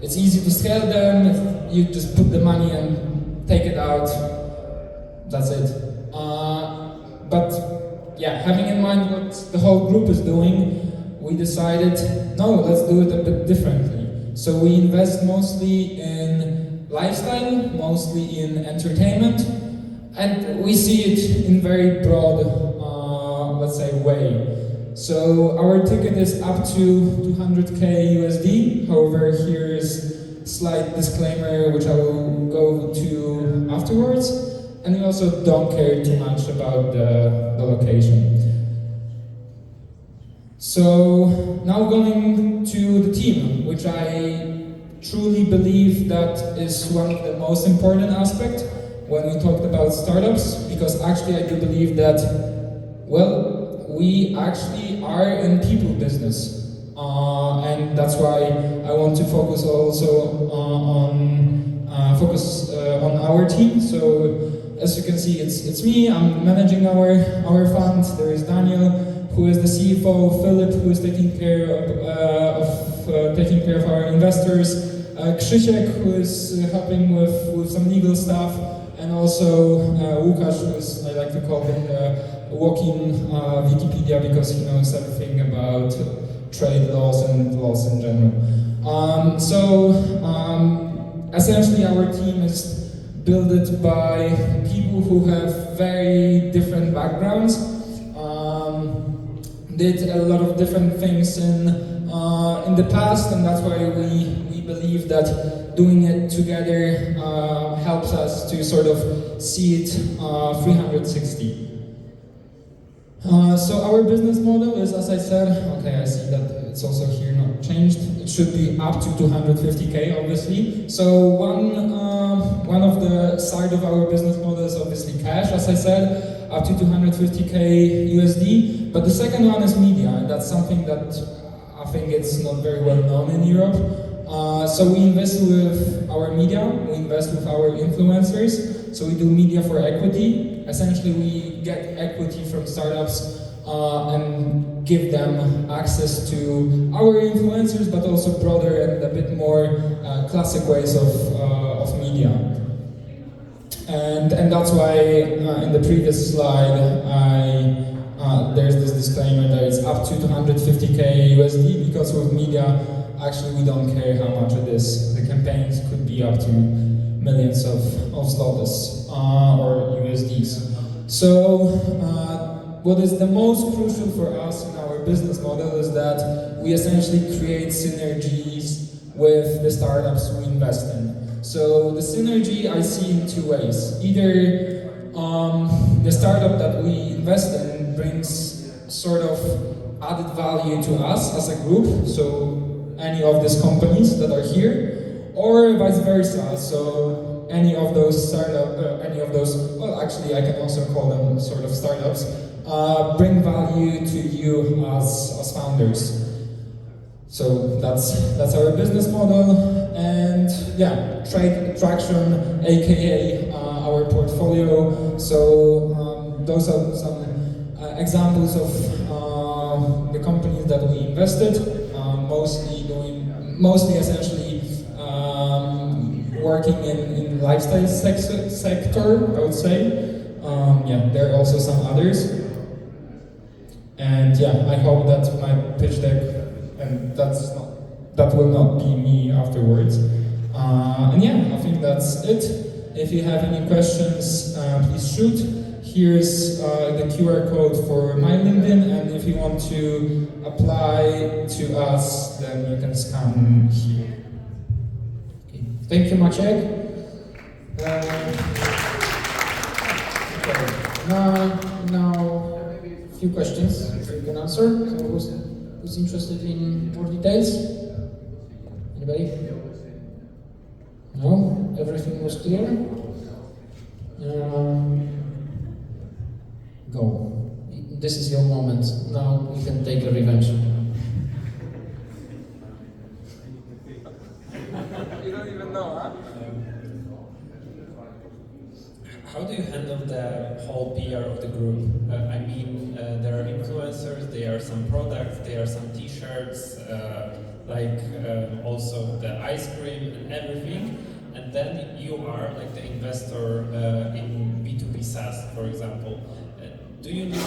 it's easy to scale them. You just put the money and take it out. That's it. But yeah, having in mind what the whole group is doing, we decided, no, let's do it a bit differently. So we invest mostly in lifestyle, mostly in entertainment, and we see it in very broad, let's say, way. So our ticket is up to 200k USD. However, here is a slight disclaimer, which I will go to afterwards. And we also don't care too much about the location. So now going to the team, which I truly believe that is one of the most important aspects when we talked about startups, because actually I do believe that, well, we actually are in people business. And that's why I want to focus also on our team. So as you can see, it's me. I'm managing our fund. There is Daniel, who is the CFO. Philip, who is taking care of our investors. Krzysiek, who is helping with some legal stuff, and also Łukasz, who is, I like to call him the walking Wikipedia, because he knows everything about trade laws and laws in general. Essentially our team is built by people who have very different backgrounds, did a lot of different things in the past, and that's why we believe that doing it together helps us to sort of see it 360. So our business model is, as I said, okay, I see that it's also here not changed. It should be up to 250k, obviously. So one of the side of our business model is obviously cash, as I said, up to 250k USD. But the second one is media, and that's something that I think it's not very well known in Europe. So we invest with our media, we invest with our influencers. So we do media for equity. Essentially, we get equity from startups and give them access to our influencers, but also broader and a bit more classic ways of media. And that's why in the previous slide, there's this disclaimer that it's up to 250k USD, because with media, actually we don't care how much it is. The campaigns could be up to millions of zlotys or USDs. So what is the most crucial for us in our business model is that we essentially create synergies with the startups we invest in. So the synergy I see in two ways. Either the startup that we invest in brings sort of added value to us as a group, so any of these companies that are here, or vice versa. So any of those well, actually I can also call them sort of startups, bring value to you as founders. So that's our business model, and yeah, trade traction, aka our portfolio. So those are some examples of the companies that we invested. Mostly essentially working in lifestyle sector, I would say. Yeah, there are also some others. And yeah, I hope that my pitch deck, and that will not be me afterwards. And yeah, I think that's it. If you have any questions, please shoot. Here's the QR code for my LinkedIn, and if you want to apply to us, then you can scan here. Thank you, Maciek. Okay. Now, a few questions you can answer. So who's interested in more details? Anybody? No? Everything was clear? Go. This is your moment. Now you can take a revenge. You don't even know, huh? How do you handle the whole PR of the group? I mean, there are influencers, there are some products, there are some T-shirts, also the ice cream and everything. And then you are like the investor in B2B SaaS, for example. Do you need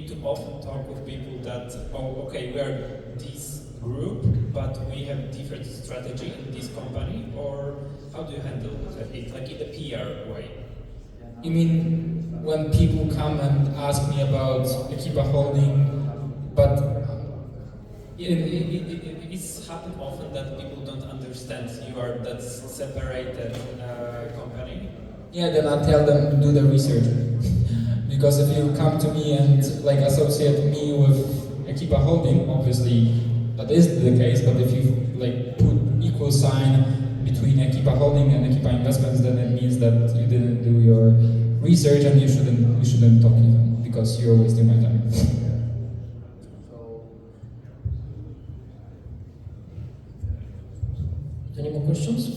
to often talk with people that, oh, okay, we are this group, but we have different strategy in this company, or how do you handle it, like in the PR way? You mean when people come and ask me about Ekipa Holding, but It's happened often that people don't understand you are that separated company. yeah, then I tell them to do the research. Because if you come to me and like associate me with Ekipa Holding, obviously that is the case, but if you like put equal sign between Ekipa Holding and Ekipa Investments, then it means that you didn't do your research and you shouldn't talk even, because you're wasting my time. Any more questions?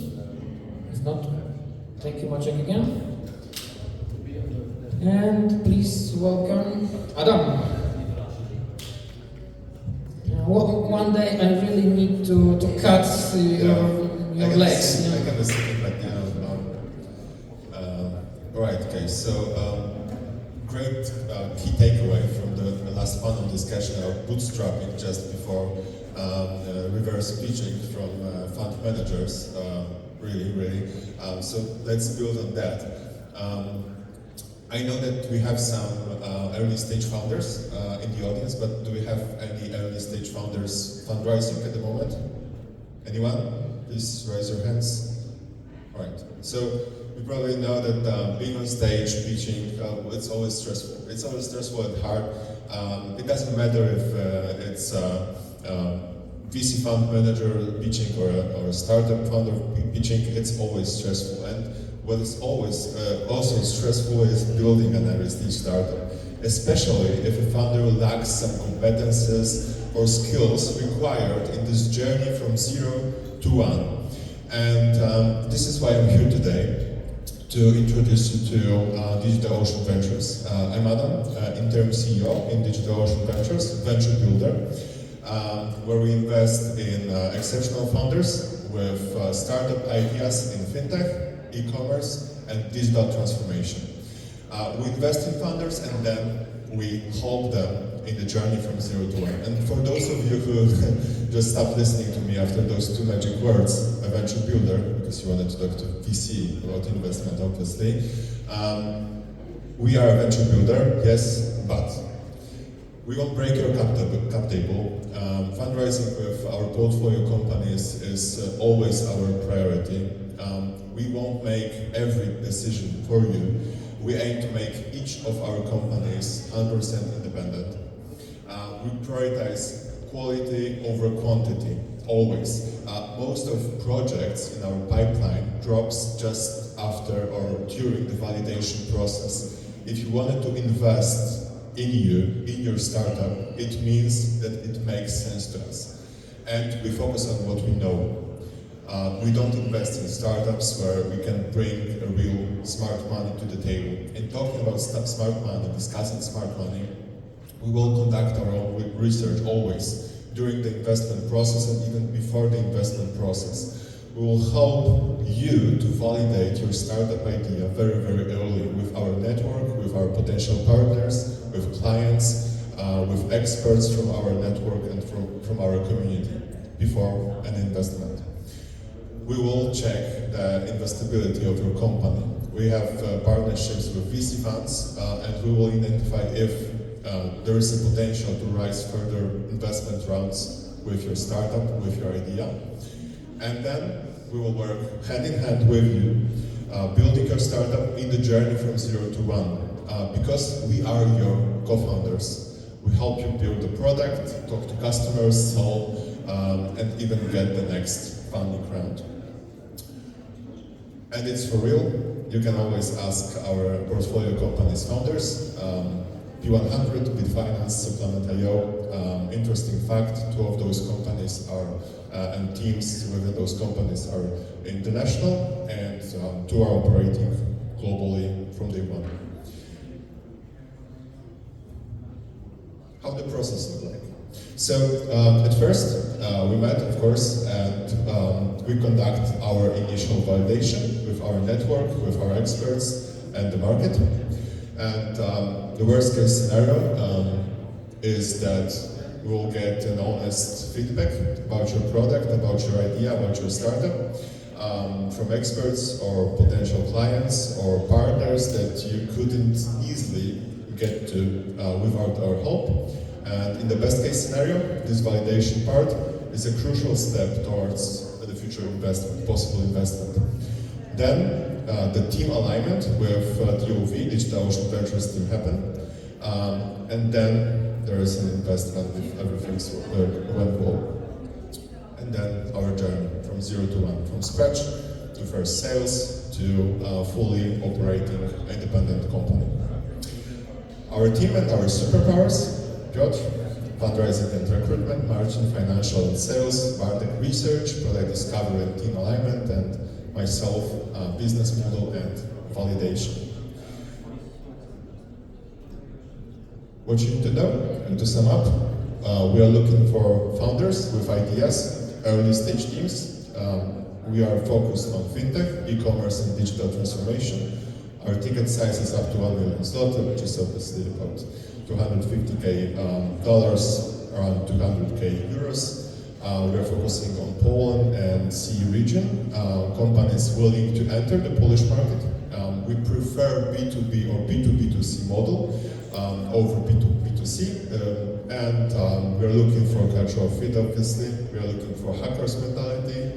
If not, thank you, Maciek, again. And please welcome Adam. One day I really need to cut your legs. I can see it like right. Okay. So great key takeaway from the last panel discussion of bootstrapping just before reverse pitching from fund managers. Really. So let's build on that. I know that we have some early stage founders in the audience, but do we have any early stage founders fundraising at the moment? Anyone? Please raise your hands. All right. So you probably know that being on stage, pitching, it's always stressful. It's always stressful and hard. It doesn't matter if it's VC fund manager pitching or a startup founder pitching, it's always stressful. And what is always also stressful is building an early stage startup, especially if a founder lacks some competences or skills required in this journey from 0 to 1. And this is why I'm here today, to introduce you to DigitalOcean Ventures. I'm Adam, interim CEO in DigitalOcean Ventures, venture builder, where we invest in exceptional founders with startup ideas in fintech, e-commerce, and digital transformation. We invest in founders and then we help them in the journey from 0 to 1. And for those of you who just stopped listening to me after those two magic words, a venture builder, because you wanted to talk to VC about investment, obviously, we are a venture builder, yes, but we won't break your cap table. Fundraising with our portfolio companies is always our priority. We won't make every decision for you. We aim to make each of our companies 100% independent. We prioritize quality over quantity, always. Most of projects in our pipeline drops just after or during the validation process. If you wanted to invest in you, in your startup, it means that it makes sense to us. And we focus on what we know. We don't invest in startups where we can bring a real smart money to the table. In talking about smart money, discussing smart money, we will conduct our own research always during the investment process and even before the investment process. We will help you to validate your startup idea very, very early with our network, with our potential partners, with clients, with experts from our network and from our community before an investment. We will check the investability of your company. We have partnerships with VC funds and we will identify if there is a potential to raise further investment rounds with your startup, with your idea. And then we will work hand in hand with you, building your startup in the journey from 0 to 1. Because we are your co-founders. We help you build the product, talk to customers, sell, and even get the next funding round. And it's for real. You can always ask our portfolio companies' founders, P100, Bitfinance, Supplement.io. Interesting fact, 2 of those companies are, and teams within those companies are international, and 2 are operating globally from day one. How the process look like? So at first we met, of course, and we conduct our initial validation with our network, with our experts and the market. And the worst case scenario is that we will get an honest feedback about your product, about your idea, about your startup from experts or potential clients or partners that you couldn't easily get to without our help. And in the best case scenario, this validation part is a crucial step towards the future investment, possible investment. Then the team alignment with DOV, Digital Ocean Ventures team happen. And then there is an investment if everything went well. And then our journey from 0 to 1, from scratch to first sales to fully operating independent company. Our team and our superpowers: Piotr, fundraising and recruitment, margin, financial and sales, Bartek, research, product discovery and team alignment, and myself, business model and validation. What you need to know, and to sum up, we are looking for founders with ideas, early stage teams. We are focused on fintech, e-commerce and digital transformation. Our ticket size is up to 1 million zloty, which is obviously about $250K, around 200K euros. We are focusing on Poland and CE region. Companies willing to enter the Polish market. We prefer B2B or B2B2C model over B2B2C. And we are looking for cultural fit, obviously. We are looking for hackers mentality,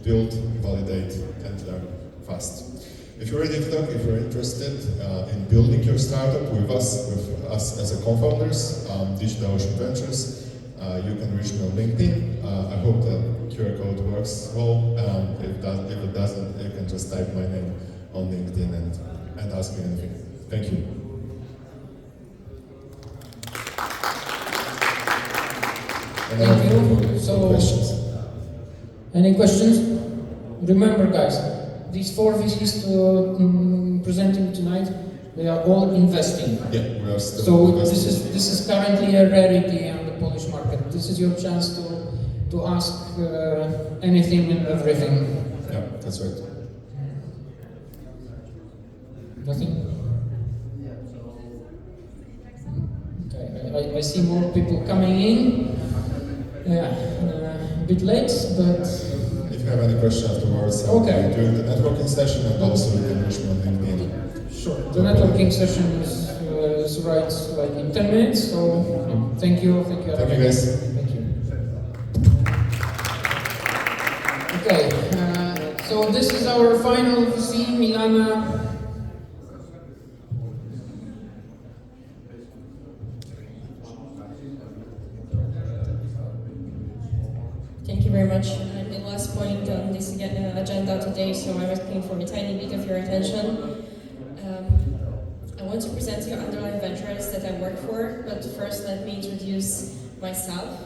build, validate, and learn fast. If you're ready to talk, if you're interested in building your startup with us as a co-founders, Digital Ocean Ventures, you can reach me on LinkedIn. I hope the QR code works well. If it doesn't, you can just type my name on LinkedIn and ask me anything. Thank you. Thank you. So, questions. Any questions? Remember, guys, these 4 VCs presenting tonight, they are all investing. Yeah, we are still so investing. this is currently a rarity on the Polish market. This is your chance to ask anything and everything. Yeah, that's right. Nothing? Okay, I see more people coming in. Yeah, a bit late, but... If you have any questions afterwards, okay. During the networking session, and also you can reach me on LinkedIn. Sure. The networking session is right like in 10 minutes, so thank you. Thank you guys. Thank you. Okay, so this is our final VC, Milana. Thank you very much. I'm the last point on this agenda today, so I'm asking for a tiny bit of your attention. I want to present to you Underline Ventures that I work for, but first let me introduce myself.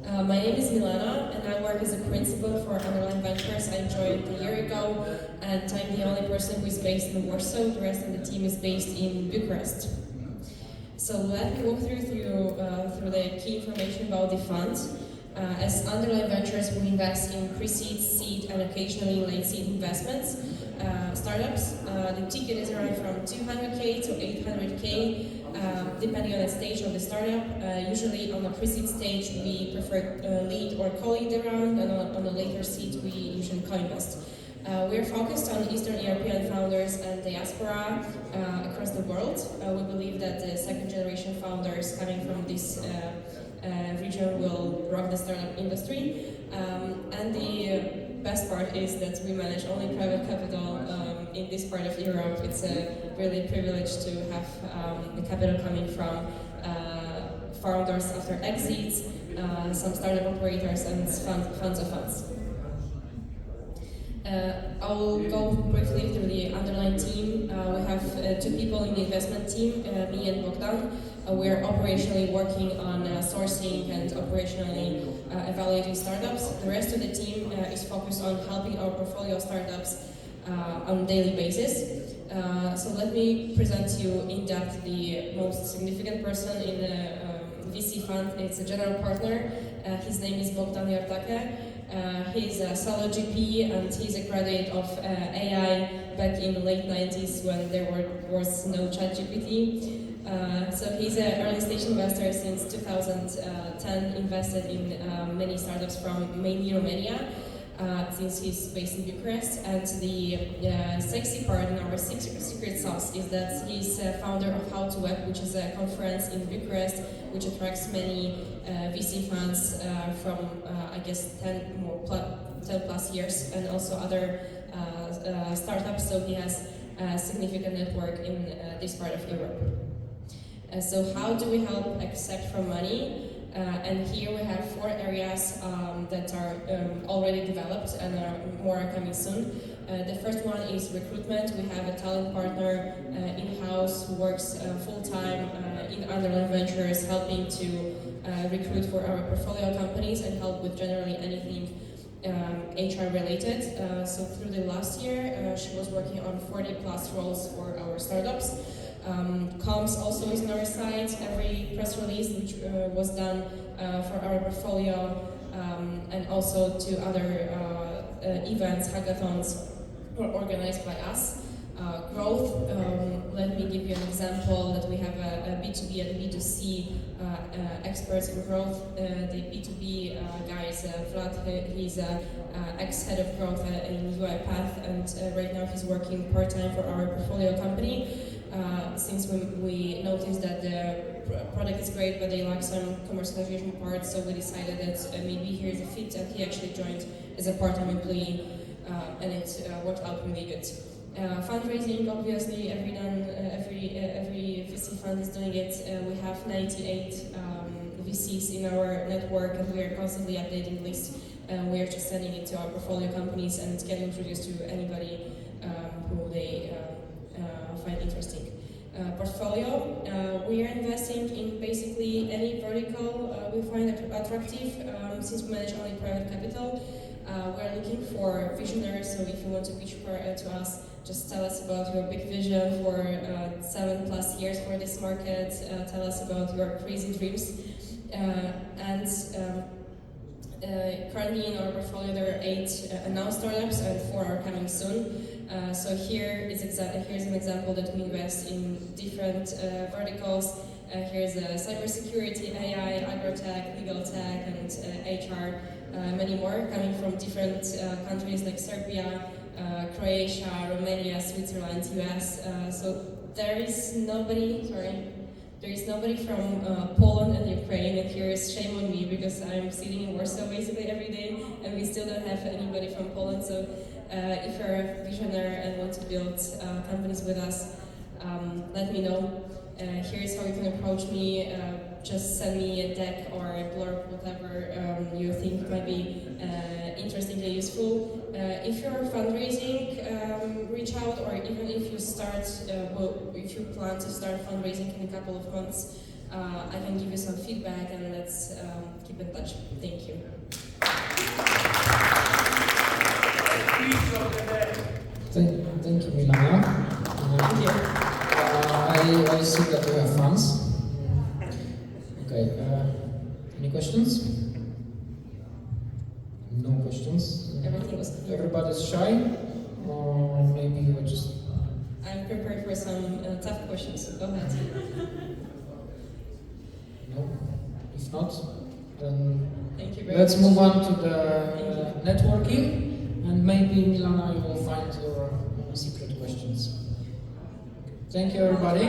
My name is Milana, and I work as a principal for Underline Ventures. I joined a year ago, and I'm the only person who is based in Warsaw. The rest of the team is based in Bucharest. So let me walk through the key information about the fund. As Underline Ventures, we invest in pre-seed, seed, and occasionally late-seed investments, startups. The ticket is around from 200K to 800K, depending on the stage of the startup. Usually on the pre-seed stage, we prefer lead or co-lead the round, and on the later seed, we usually co-invest. We're focused on Eastern European founders and diaspora across the world. We believe that the second-generation founders coming from this region will rock the startup industry. And the best part is that we manage only private capital in this part of Europe. It's a really privilege to have the capital coming from founders after exits, some startup operators, and funds of funds. I will go briefly through the underlying team. We have 2 people in the investment team, me and Bogdan. We are operationally working on sourcing and operationally evaluating startups. The rest of the team is focused on helping our portfolio startups on a daily basis. So let me present to you in depth the most significant person in the VC fund. It's a general partner. His name is Bogdan Jartake. He's a solo GP and he's a graduate of AI back in the late 90s when there was no ChatGPT. So he's an early stage investor since 2010, invested in many startups from mainly Romania, since he's based in Bucharest. And the sexy part in our secret sauce is that he's founder of How to Web, which is a conference in Bucharest which attracts many VC funds from I guess 10 plus years, and also other startups. So he has a significant network in this part of Europe. So how do we help accept from money? And here we have 4 areas that are already developed and more are coming soon. The first one is recruitment. We have a talent partner in-house who works full-time in underlying ventures, helping to recruit for our portfolio companies and help with generally anything HR related. So through the last year, she was working on 40 plus roles for our startups. Comms also is on our site. Every press release which was done for our portfolio and also to other events, hackathons, were organized by us. Growth, let me give you an example that we have a B2B and B2C experts in growth. The B2B guy is Vlad, he's ex-head of growth in UiPath, and right now he's working part-time for our portfolio company. Since we noticed that the product is great but they lack some commercialization parts, so we decided that maybe here's a fit, and he actually joined as a part-time employee, and it worked out really good. Fundraising, obviously, every VC fund is doing it. We have 98 VCs in our network, and we are constantly updating the list. We are just sending it to our portfolio companies and getting introduced to anybody who they find interesting. Portfolio, we are investing in basically any vertical we find attractive, since we manage only private capital. We're looking for visionaries, so if you want to pitch to us, just tell us about your big vision for 7+ years for this market, tell us about your crazy dreams. Currently in our portfolio there are 8 announced startups and 4 are coming soon. So here's an example that we invest in different verticals. Here's cybersecurity, AI, agrotech, legal tech, and HR, many more coming from different countries like Serbia, Croatia, Romania, Switzerland, US. So there is nobody from Poland and Ukraine, and here is shame on me because I'm sitting in Warsaw basically every day and we still don't have anybody from Poland. So if you're a visionary and want to build companies with us, let me know. Here's how you can approach me. Just send me a deck or a blurb, whatever you think might be interesting and useful. If you're fundraising, reach out, or even if you start, if you plan to start fundraising in a couple of months, I can give you some feedback, and let's keep in touch. Thank you. Thank you, Milana. Thank you. I see that you have funds. Okay, any questions? No questions? Everything was clear. Everybody's shy? Or maybe you were just... I'm prepared for some tough questions, so go ahead. No? If not, then Thank you very let's much. move on to the networking, and maybe Milana, you will find your secret questions. Thank you, everybody.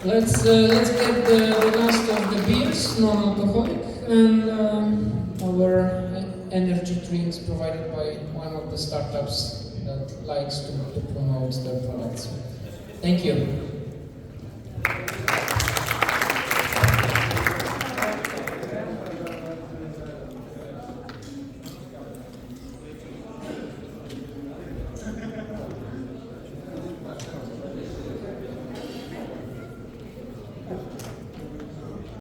Let's get the last of the beers, non-alcoholic, and our energy drinks provided by one of the startups that likes to promote their products. Thank you.